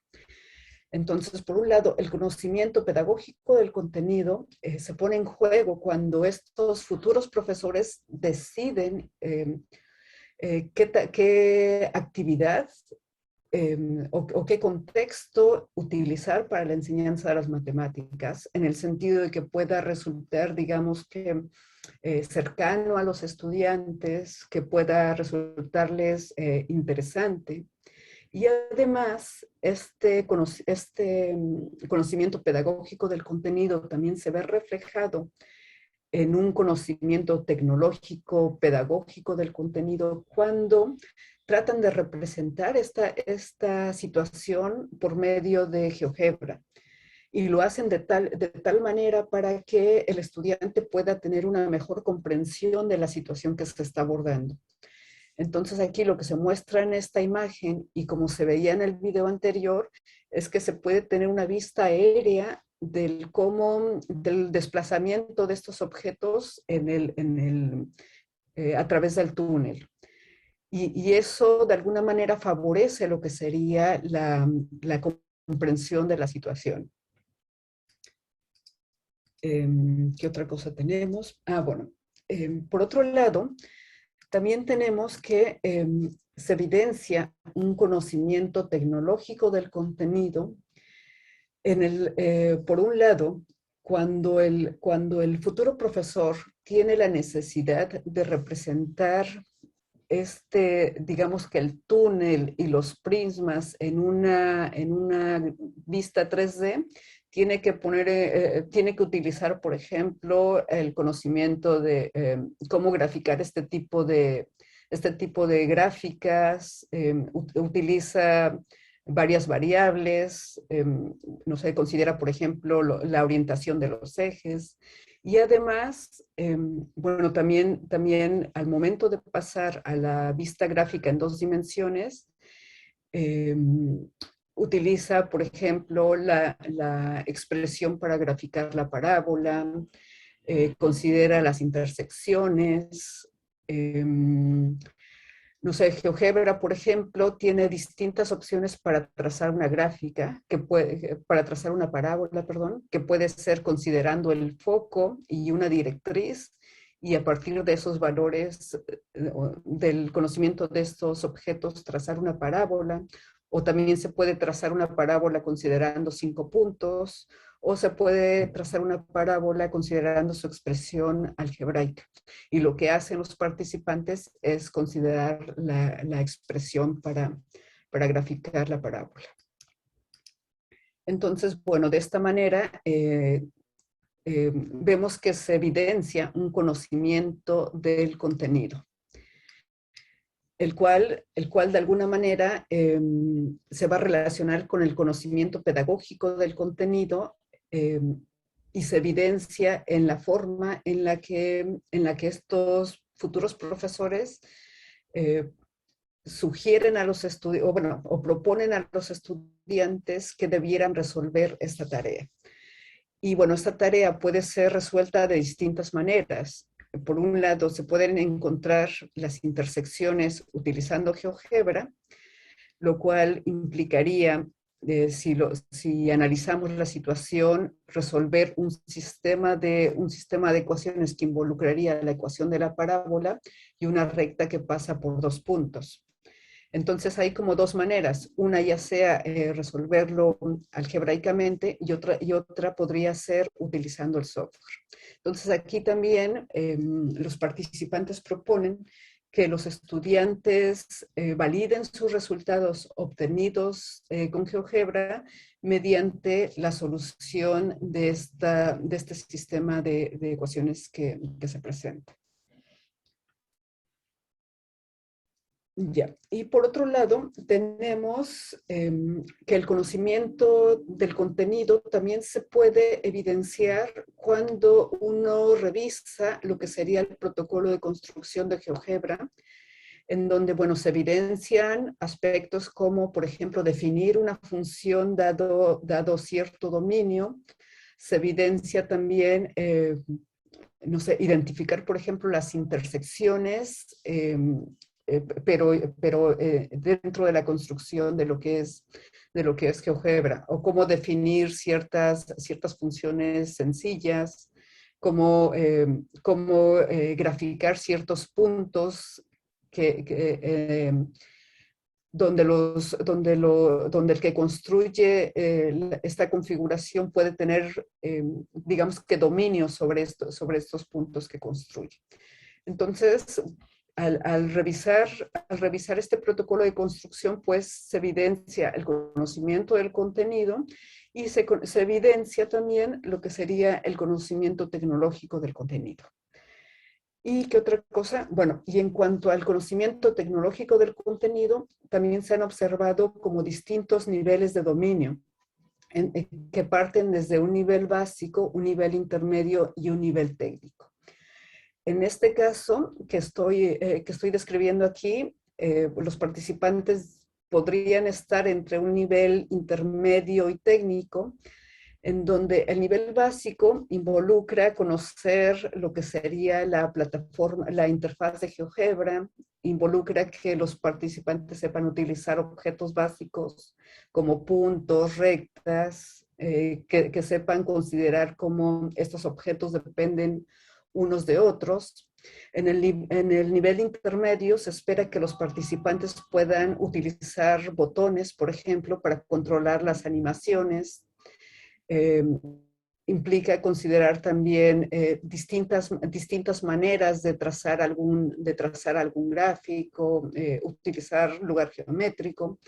Entonces, por un lado, el conocimiento pedagógico del contenido se pone en juego cuando estos futuros profesores deciden qué actividad o qué contexto utilizar para la enseñanza de las matemáticas, en el sentido de que pueda resultar, digamos que, cercano a los estudiantes, que pueda resultarles interesante. Y además, este conocimiento pedagógico del contenido también se ve reflejado en un conocimiento tecnológico, pedagógico del contenido, cuando tratan de representar esta situación por medio de GeoGebra. Y lo hacen de tal manera para que el estudiante pueda tener una mejor comprensión de la situación que se está abordando. Entonces aquí lo que se muestra en esta imagen y como se veía en el video anterior es que se puede tener una vista aérea del desplazamiento de estos objetos a través del túnel. Y eso de alguna manera favorece lo que sería la comprensión de la situación. ¿Qué otra cosa tenemos? Bueno, por otro lado, también tenemos que se evidencia un conocimiento tecnológico del contenido. Por un lado, cuando el futuro profesor tiene la necesidad de representar digamos que el túnel y los prismas en una vista 3D, tiene que utilizar, por ejemplo, el conocimiento de cómo graficar este tipo de este tipo de gráficas, utiliza varias variables, no sé, considera, por ejemplo, la orientación de los ejes. Y además, bueno, también al momento de pasar a la vista gráfica en 2 dimensiones, eh, utiliza, por ejemplo, la expresión para graficar la parábola, considera las intersecciones. No sé, GeoGebra, por ejemplo, tiene distintas opciones para trazar una gráfica, para trazar una parábola, perdón, que puede ser considerando el foco y una directriz, y a partir de esos valores, del conocimiento de estos objetos, trazar una parábola, o también se puede trazar una parábola considerando 5 puntos, o se puede trazar una parábola considerando su expresión algebraica. Y lo que hacen los participantes es considerar la expresión para graficar la parábola. Entonces, bueno, de esta manera vemos que se evidencia un conocimiento del contenido, el cual de alguna manera se va a relacionar con el conocimiento pedagógico del contenido, y se evidencia en la forma en la que estos futuros profesores sugieren a los estudiantes, o proponen a los estudiantes que debieran resolver esta tarea. Y bueno, esta tarea puede ser resuelta de distintas maneras. Por un lado, se pueden encontrar las intersecciones utilizando GeoGebra, lo cual implicaría, si analizamos la situación, resolver un sistema de ecuaciones que involucraría la ecuación de la parábola y una recta que pasa por 2 puntos. Entonces hay como 2 maneras, una ya sea resolverlo algebraicamente y otra podría ser utilizando el software. Entonces aquí también los participantes proponen que los estudiantes validen sus resultados obtenidos con GeoGebra mediante la solución de este sistema de ecuaciones que se presenta. Ya. Y por otro lado, tenemos que el conocimiento del contenido también se puede evidenciar cuando uno revisa lo que sería el protocolo de construcción de GeoGebra, en donde, bueno, se evidencian aspectos como, por ejemplo, definir una función dado cierto dominio. Se evidencia también, no sé, identificar, por ejemplo, las intersecciones, pero dentro de la construcción de lo que es GeoGebra, o cómo definir ciertas funciones sencillas, cómo graficar ciertos puntos donde el que construye esta configuración puede tener, digamos que dominio sobre estos puntos que construye. Entonces, al revisar este protocolo de construcción, pues se evidencia el conocimiento del contenido y se evidencia también lo que sería el conocimiento tecnológico del contenido. ¿Y qué otra cosa? Bueno, y en cuanto al conocimiento tecnológico del contenido, también se han observado como distintos niveles de dominio, que parten desde un nivel básico, un nivel intermedio y un nivel técnico. En este caso que estoy describiendo aquí, los participantes podrían estar entre un nivel intermedio y técnico, en donde el nivel básico involucra conocer lo que sería la plataforma, la interfaz de GeoGebra, involucra que los participantes sepan utilizar objetos básicos como puntos, rectas, que sepan considerar cómo estos objetos dependen unos de otros. En el nivel intermedio se espera que los participantes puedan utilizar botones, por ejemplo, para controlar las animaciones. Implica considerar también distintas maneras de trazar algún gráfico, utilizar lugar geométrico.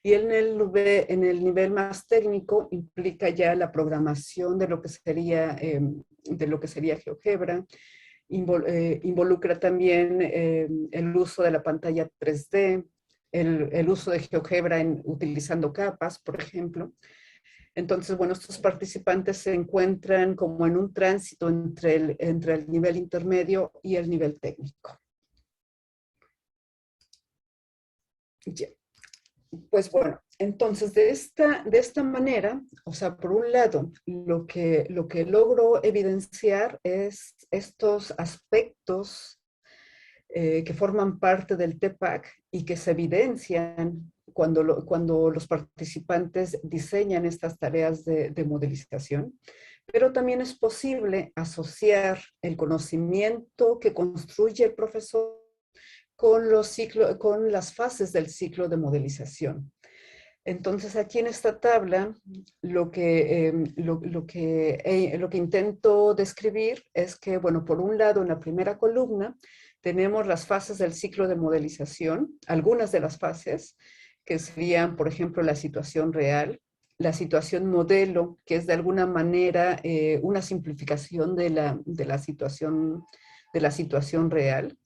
Y en el nivel más técnico implica ya la programación de lo que sería GeoGebra, involucra también el uso de la pantalla 3D, el uso de GeoGebra utilizando capas, por ejemplo. Entonces, bueno, estos participantes se encuentran como en un tránsito entre el nivel intermedio y el nivel técnico. Ya. Pues bueno, entonces de esta manera, o sea, por un lado, lo que logro evidenciar es estos aspectos que forman parte del TPAC y que se evidencian cuando los participantes diseñan estas tareas de modelización, pero también es posible asociar el conocimiento que construye el profesor con las fases del ciclo de modelización. Entonces, aquí en esta tabla, lo que intento describir es que, bueno, por un lado, en la primera columna, tenemos las fases del ciclo de modelización, algunas de las fases, que serían, por ejemplo, la situación real, la situación modelo, que es de alguna manera una simplificación de la situación real,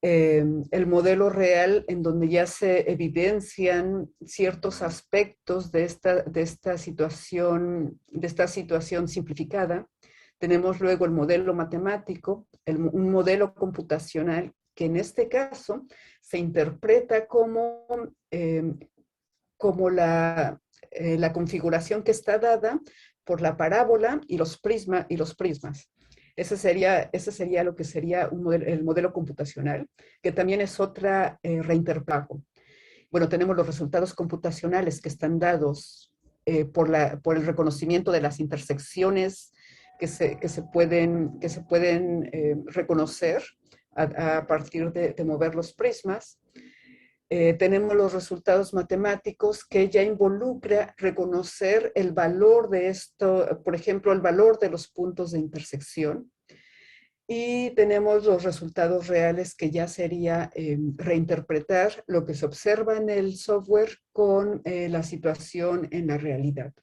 el modelo real en donde ya se evidencian ciertos aspectos de esta situación simplificada. Tenemos luego el modelo matemático, un modelo computacional que en este caso se interpreta como la configuración que está dada por la parábola y los prismas. Ese sería lo que sería el modelo computacional, que también es otra reinterpretación. Bueno, tenemos los resultados computacionales que están dados por el reconocimiento de las intersecciones que se pueden reconocer a partir de mover los prismas. Tenemos los resultados matemáticos que ya involucra reconocer el valor de esto, por ejemplo, el valor de los puntos de intersección. Y tenemos los resultados reales que ya sería reinterpretar lo que se observa en el software con la situación en la realidad.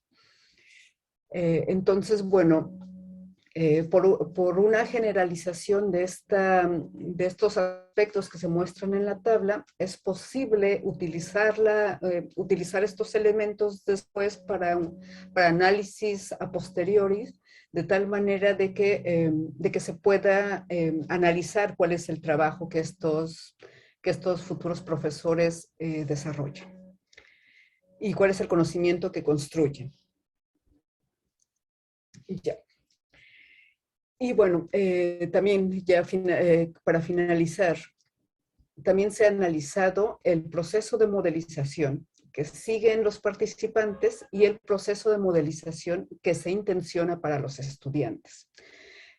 Entonces, bueno, por una generalización de estos aspectos que se muestran en la tabla, es posible utilizar estos elementos después para análisis a posteriori, de tal manera de que se pueda analizar cuál es el trabajo que estos futuros profesores desarrollan y cuál es el conocimiento que construyen. Ya. Y bueno, también ya para finalizar, también se ha analizado el proceso de modelización que siguen los participantes y el proceso de modelización que se intenciona para los estudiantes.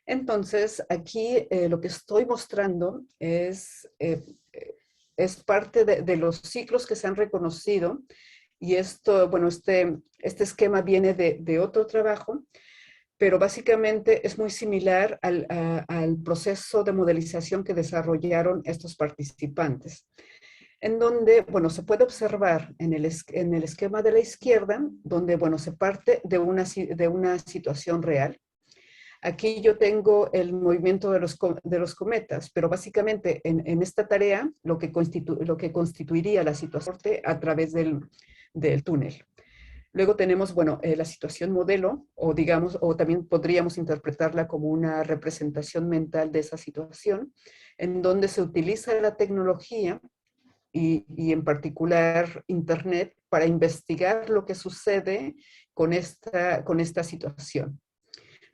Entonces, aquí lo que estoy mostrando es parte de los ciclos que se han reconocido, y esto, bueno, este esquema viene de otro trabajo, pero básicamente es muy similar al proceso de modelización que desarrollaron estos participantes, en donde, bueno, se puede observar en el esquema de la izquierda, donde, bueno, se parte de una situación real. Aquí yo tengo el movimiento de los cometas, pero básicamente en esta tarea lo que constituiría la situación a través del túnel. Luego tenemos, bueno, la situación modelo, o también podríamos interpretarla como una representación mental de esa situación, en donde se utiliza la tecnología y en particular Internet para investigar lo que sucede con esta situación.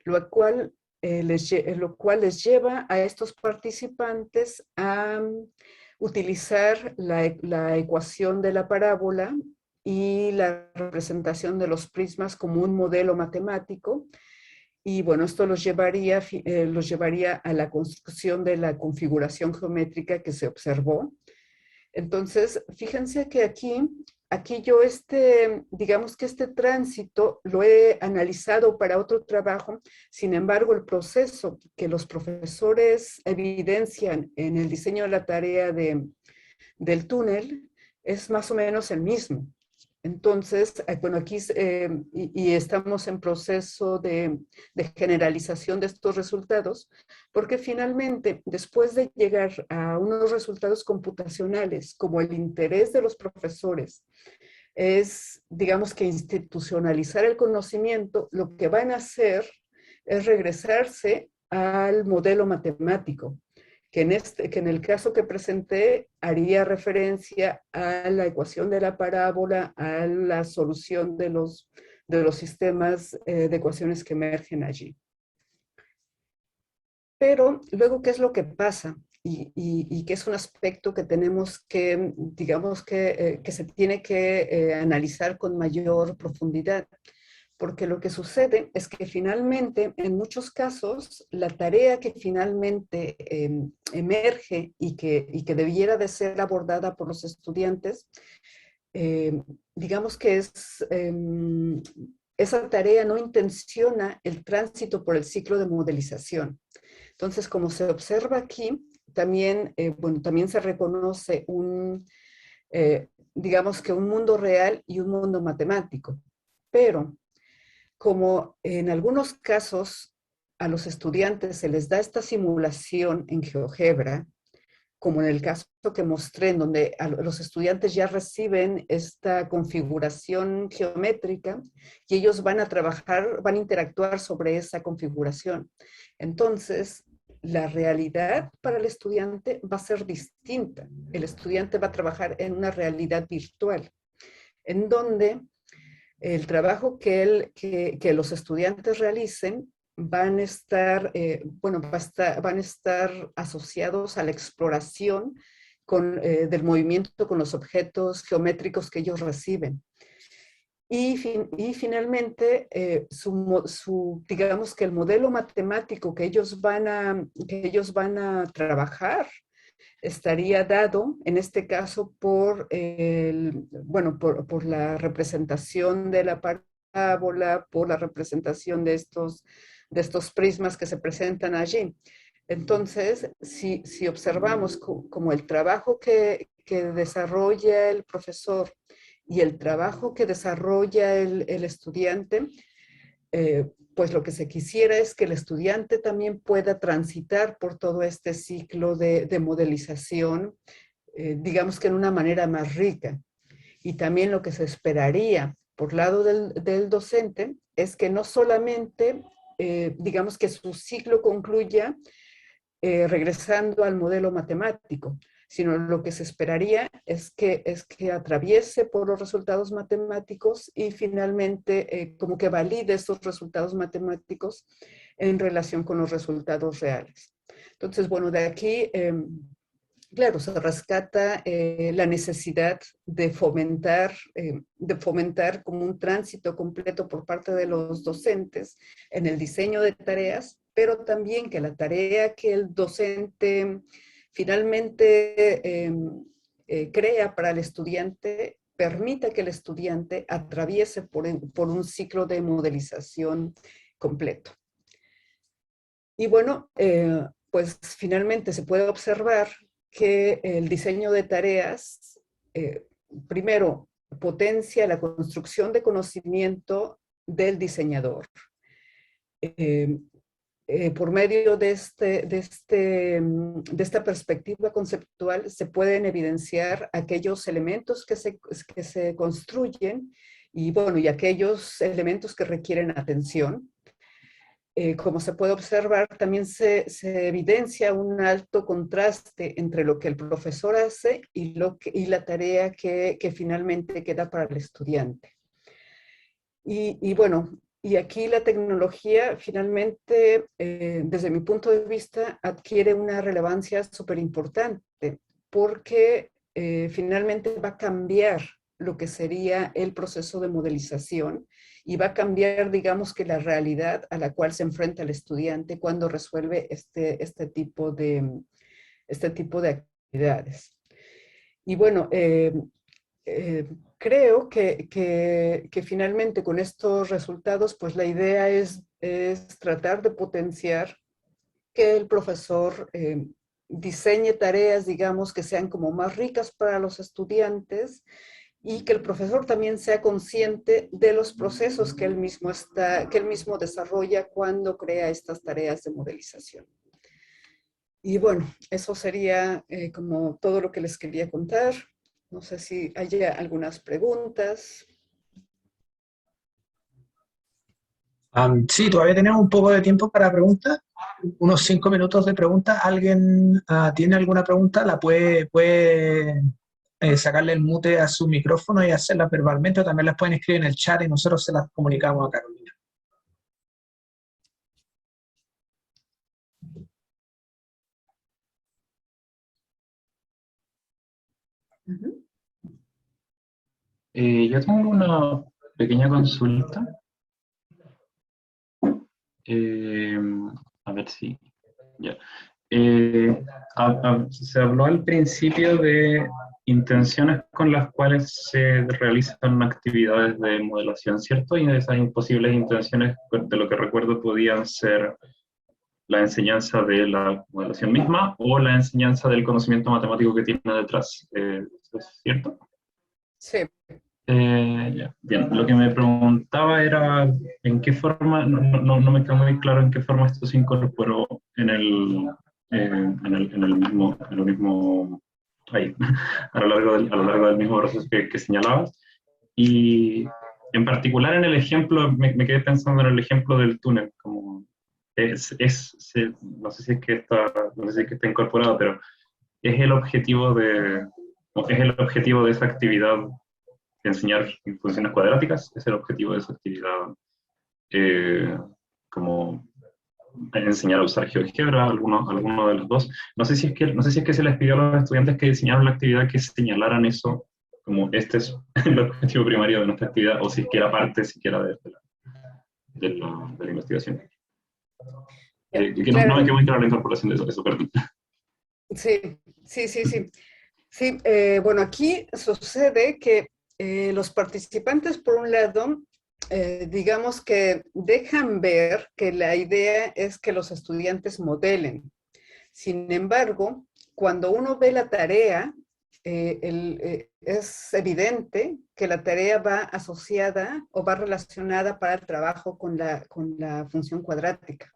Lo cual les lleva a estos participantes a utilizar la ecuación de la parábola y la representación de los prismas como un modelo matemático. Y bueno, esto los llevaría a la construcción de la configuración geométrica que se observó. Entonces, fíjense que aquí yo digamos que este tránsito lo he analizado para otro trabajo. Sin embargo, el proceso que los profesores evidencian en el diseño de la tarea del túnel es más o menos el mismo. Entonces, bueno, aquí y estamos en proceso de generalización de estos resultados, porque finalmente, después de llegar a unos resultados computacionales, como el interés de los profesores es, digamos que institucionalizar el conocimiento, lo que van a hacer es regresarse al modelo matemático, que en el caso que presenté haría referencia a la ecuación de la parábola, a la solución de los sistemas de ecuaciones que emergen allí. Pero luego, ¿qué es lo que pasa? Y que es un aspecto que tenemos que, digamos que se tiene que analizar con mayor profundidad. Porque lo que sucede es que finalmente, en muchos casos, la tarea que finalmente emerge y que debiera de ser abordada por los estudiantes, digamos que esa tarea no intenciona el tránsito por el ciclo de modelización. Entonces, como se observa aquí, también, bueno, también se reconoce digamos que un mundo real y un mundo matemático. Pero como en algunos casos a los estudiantes se les da esta simulación en GeoGebra, como en el caso que mostré, en donde los estudiantes ya reciben esta configuración geométrica y ellos van a trabajar, van a interactuar sobre esa configuración. Entonces, la realidad para el estudiante va a ser distinta. El estudiante va a trabajar en una realidad virtual, en donde el trabajo que los estudiantes realicen van a estar, bueno, van a estar asociados a la exploración del movimiento con los objetos geométricos que ellos reciben. Y finalmente, digamos que el modelo matemático que ellos van a trabajar estaría dado, en este caso, bueno, por la representación de la parábola, por la representación de estos prismas que se presentan allí. Entonces, si observamos como el trabajo que desarrolla el profesor y el trabajo que desarrolla el estudiante, pues lo que se quisiera es que el estudiante también pueda transitar por todo este ciclo de modelización, digamos que en una manera más rica. Y también lo que se esperaría por lado del docente es que no solamente, digamos que su ciclo concluya regresando al modelo matemático, sino lo que se esperaría es que atraviese por los resultados matemáticos y finalmente como que valide estos resultados matemáticos en relación con los resultados reales. Entonces, bueno, de aquí, claro, se rescata la necesidad de fomentar como un tránsito completo por parte de los docentes en el diseño de tareas, pero también que la tarea que el docente finalmente crea para el estudiante permita que el estudiante atraviese por un ciclo de modelización completo. Y bueno, pues finalmente se puede observar que el diseño de tareas, primero, potencia la construcción de conocimiento del diseñador. Por medio de esta perspectiva conceptual se pueden evidenciar aquellos elementos que se construyen y, bueno, y aquellos elementos que requieren atención. Como se puede observar, también se evidencia un alto contraste entre lo que el profesor hace y la tarea que finalmente queda para el estudiante. Y bueno, y aquí la tecnología finalmente, desde mi punto de vista, adquiere una relevancia súper importante porque finalmente va a cambiar lo que sería el proceso de modelización y va a cambiar, digamos que la realidad a la cual se enfrenta el estudiante cuando resuelve este tipo de actividades. Y bueno, creo que finalmente con estos resultados, pues la idea es tratar de potenciar que el profesor diseñe tareas, digamos, que sean como más ricas para los estudiantes y que el profesor también sea consciente de los procesos que que él mismo desarrolla cuando crea estas tareas de modelización. Y bueno, eso sería como todo lo que les quería contar. No sé si hay algunas preguntas. Sí, todavía tenemos un poco de tiempo para preguntas, unos 5 minutos de preguntas. ¿Alguien tiene alguna pregunta? La puede sacarle el mute a su micrófono y hacerla verbalmente, o también las pueden escribir en el chat y nosotros se las comunicamos a Carolina. Yo tengo una pequeña consulta. Eh, a ver si... Ya. Se habló al principio de intenciones con las cuales se realizan actividades de modelación, ¿cierto? Y esas posibles intenciones, de lo que recuerdo, podían ser la enseñanza de la modelación misma o la enseñanza del conocimiento matemático que tiene detrás. ¿Eso es cierto? Sí. Ya. Bien, lo que me preguntaba era en qué forma, no me quedó muy claro en qué forma esto se incorporó en el mismo, ahí, a lo largo del mismo proceso que señalabas. Y en particular en el ejemplo, me quedé pensando en el ejemplo del túnel, como no sé si es que no sé si es que está incorporado, pero es el objetivo de esa actividad enseñar funciones cuadráticas, es el objetivo de esa actividad, como enseñar a usar GeoGebra, alguno de los dos. No sé si es que se les pidió a los estudiantes que diseñaran la actividad que señalaran eso, como este es el objetivo primario de nuestra actividad, o si es que era parte siquiera de la investigación. Que no Claro, me quedó muy clara la incorporación de eso, perdón. sí, sí, sí, sí. Sí, bueno, aquí sucede que los participantes, por un lado, digamos que dejan ver que la idea es que los estudiantes modelen. Sin embargo, cuando uno ve la tarea, es evidente que la tarea va asociada o va relacionada para el trabajo con la función cuadrática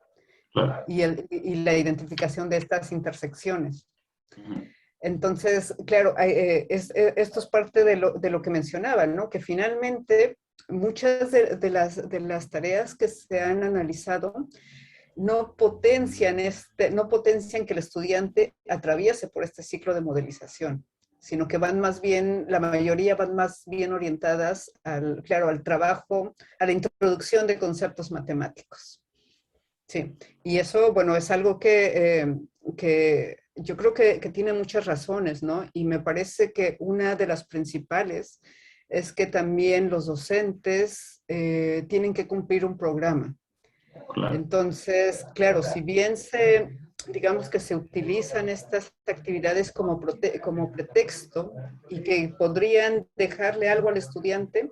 Claro. y la identificación de estas intersecciones. Ujú. Entonces, claro, esto es parte de lo que mencionaba, ¿no? Que finalmente muchas de las tareas que se han analizado no potencian que el estudiante atraviese por este ciclo de modelización, sino que van más bien, la mayoría van más bien orientadas claro, al trabajo, a la introducción de conceptos matemáticos. Sí, y eso, bueno, es algo que yo creo que tiene muchas razones, ¿no? Y me parece que una de las principales es que también los docentes tienen que cumplir un programa. Claro. Entonces, claro, si bien digamos que se utilizan estas actividades como pretexto y que podrían dejarle algo al estudiante,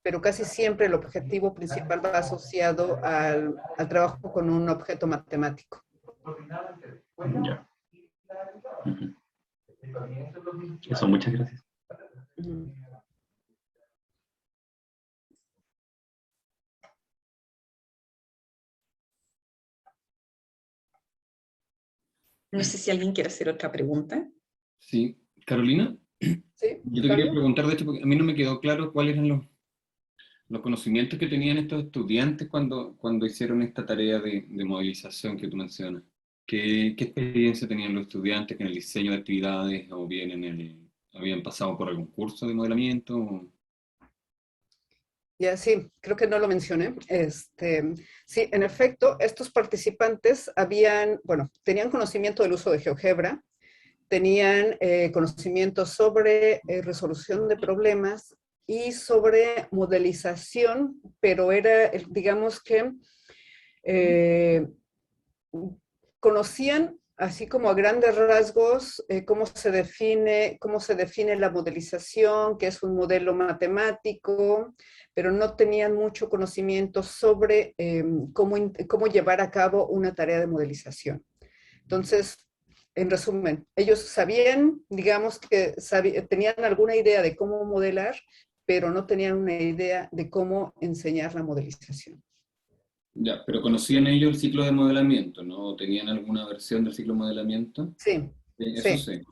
pero casi siempre el objetivo principal va asociado al trabajo con un objeto matemático. Ya. Ujú. Eso, muchas gracias. Ujú. No sé si alguien quiere hacer otra pregunta. Sí, Carolina, ¿Sí, yo te quería Fabio? preguntar de esto porque a mí no me quedó claro cuáles eran los conocimientos que tenían estos estudiantes cuando hicieron esta tarea de modelización que tú mencionas. ¿Qué experiencia tenían los estudiantes en el diseño de actividades o bien habían pasado por algún curso de modelamiento? Ya, sí, creo que no lo mencioné. Sí, en efecto, estos participantes bueno, tenían conocimiento del uso de GeoGebra, tenían conocimiento sobre resolución de problemas y sobre modelización, pero digamos que eh, conocían así como a grandes rasgos cómo se define la modelización, que es un modelo matemático, pero no tenían mucho conocimiento sobre cómo llevar a cabo una tarea de modelización. Entonces, en resumen, ellos sabían, digamos que tenían alguna idea de cómo modelar, pero no tenían una idea de cómo enseñar la modelización. Ya, pero ¿conocían ellos el ciclo de modelamiento, no? ¿O tenían alguna versión del ciclo de modelamiento? Sí, Eso sí.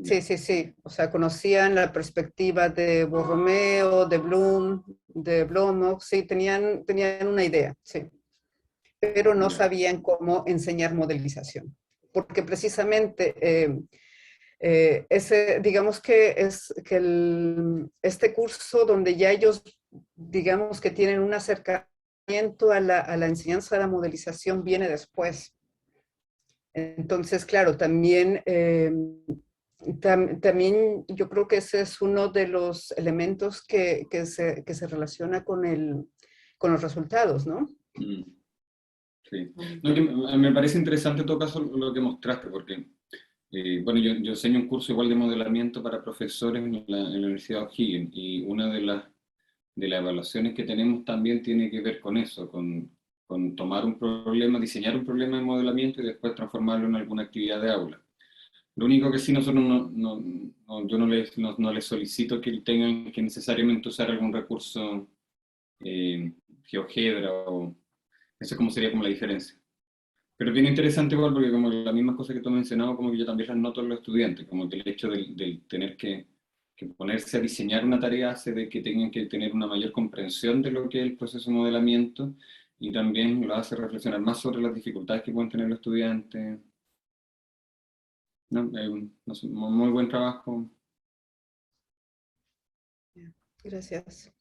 Sí. O sea, conocían la perspectiva de Borromeo, de Bloom, de Bloomhoff, sí, tenían una idea, sí. Pero no sabían cómo enseñar modelización. Porque precisamente digamos que es que este curso donde ya ellos, digamos que tienen un acercamiento a la enseñanza de la modelización viene después. Entonces, claro, también yo creo que ese es uno de los elementos que se relaciona con los resultados, ¿no? Sí. No, que me parece interesante en todo caso lo que mostraste, porque bueno, yo enseño un curso igual de modelamiento para profesores en la Universidad O'Higgins, y una de las evaluaciones que tenemos también tiene que ver con eso, con tomar un problema, diseñar un problema de modelamiento y después transformarlo en alguna actividad de aula. Lo único que sí nosotros yo no les solicito que tengan que necesariamente usar algún recurso GeoGebra, o eso como sería como la diferencia. Pero es bien interesante igual, porque como las mismas cosas que tú has mencionado, como que yo también las noto en los estudiantes, como que el hecho de tener que ponerse a diseñar una tarea hace de que tengan que tener una mayor comprensión de lo que es el proceso de modelamiento, y también lo hace reflexionar más sobre las dificultades que pueden tener los estudiantes. No, no sé, muy buen trabajo. Gracias.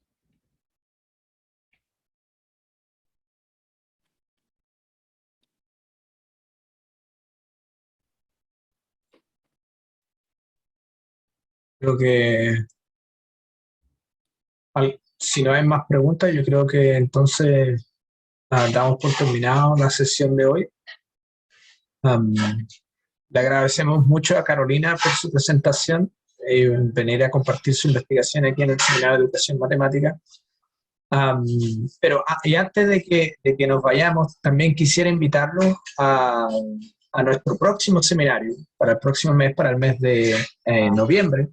Creo que si no hay más preguntas, yo creo que entonces damos por terminado la sesión de hoy. Le agradecemos mucho a Carolina por su presentación y venir a compartir su investigación aquí en el Seminario de Educación Matemática. Pero y antes de que nos vayamos, también quisiera invitarlos a nuestro próximo seminario, para el próximo mes, para el mes de noviembre.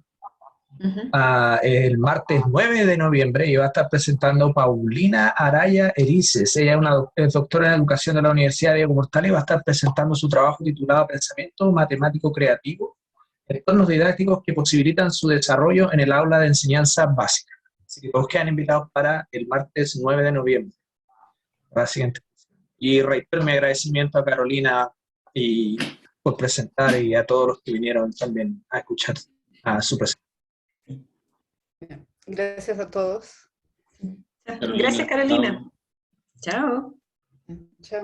El martes 9 de noviembre, y va a estar presentando Paulina Araya Erices. Ella es doctora en educación de la Universidad Diego Portales, y va a estar presentando su trabajo titulado Pensamiento Matemático Creativo, entornos didácticos que posibilitan su desarrollo en el aula de enseñanza básica. Así que todos quedan invitados para el martes 9 de noviembre. Para la siguiente. Y reitero mi agradecimiento a Carolina por presentar, y a todos los que vinieron también a escuchar a su presentación. Gracias a todos. Gracias, Carolina. Chao. Chao.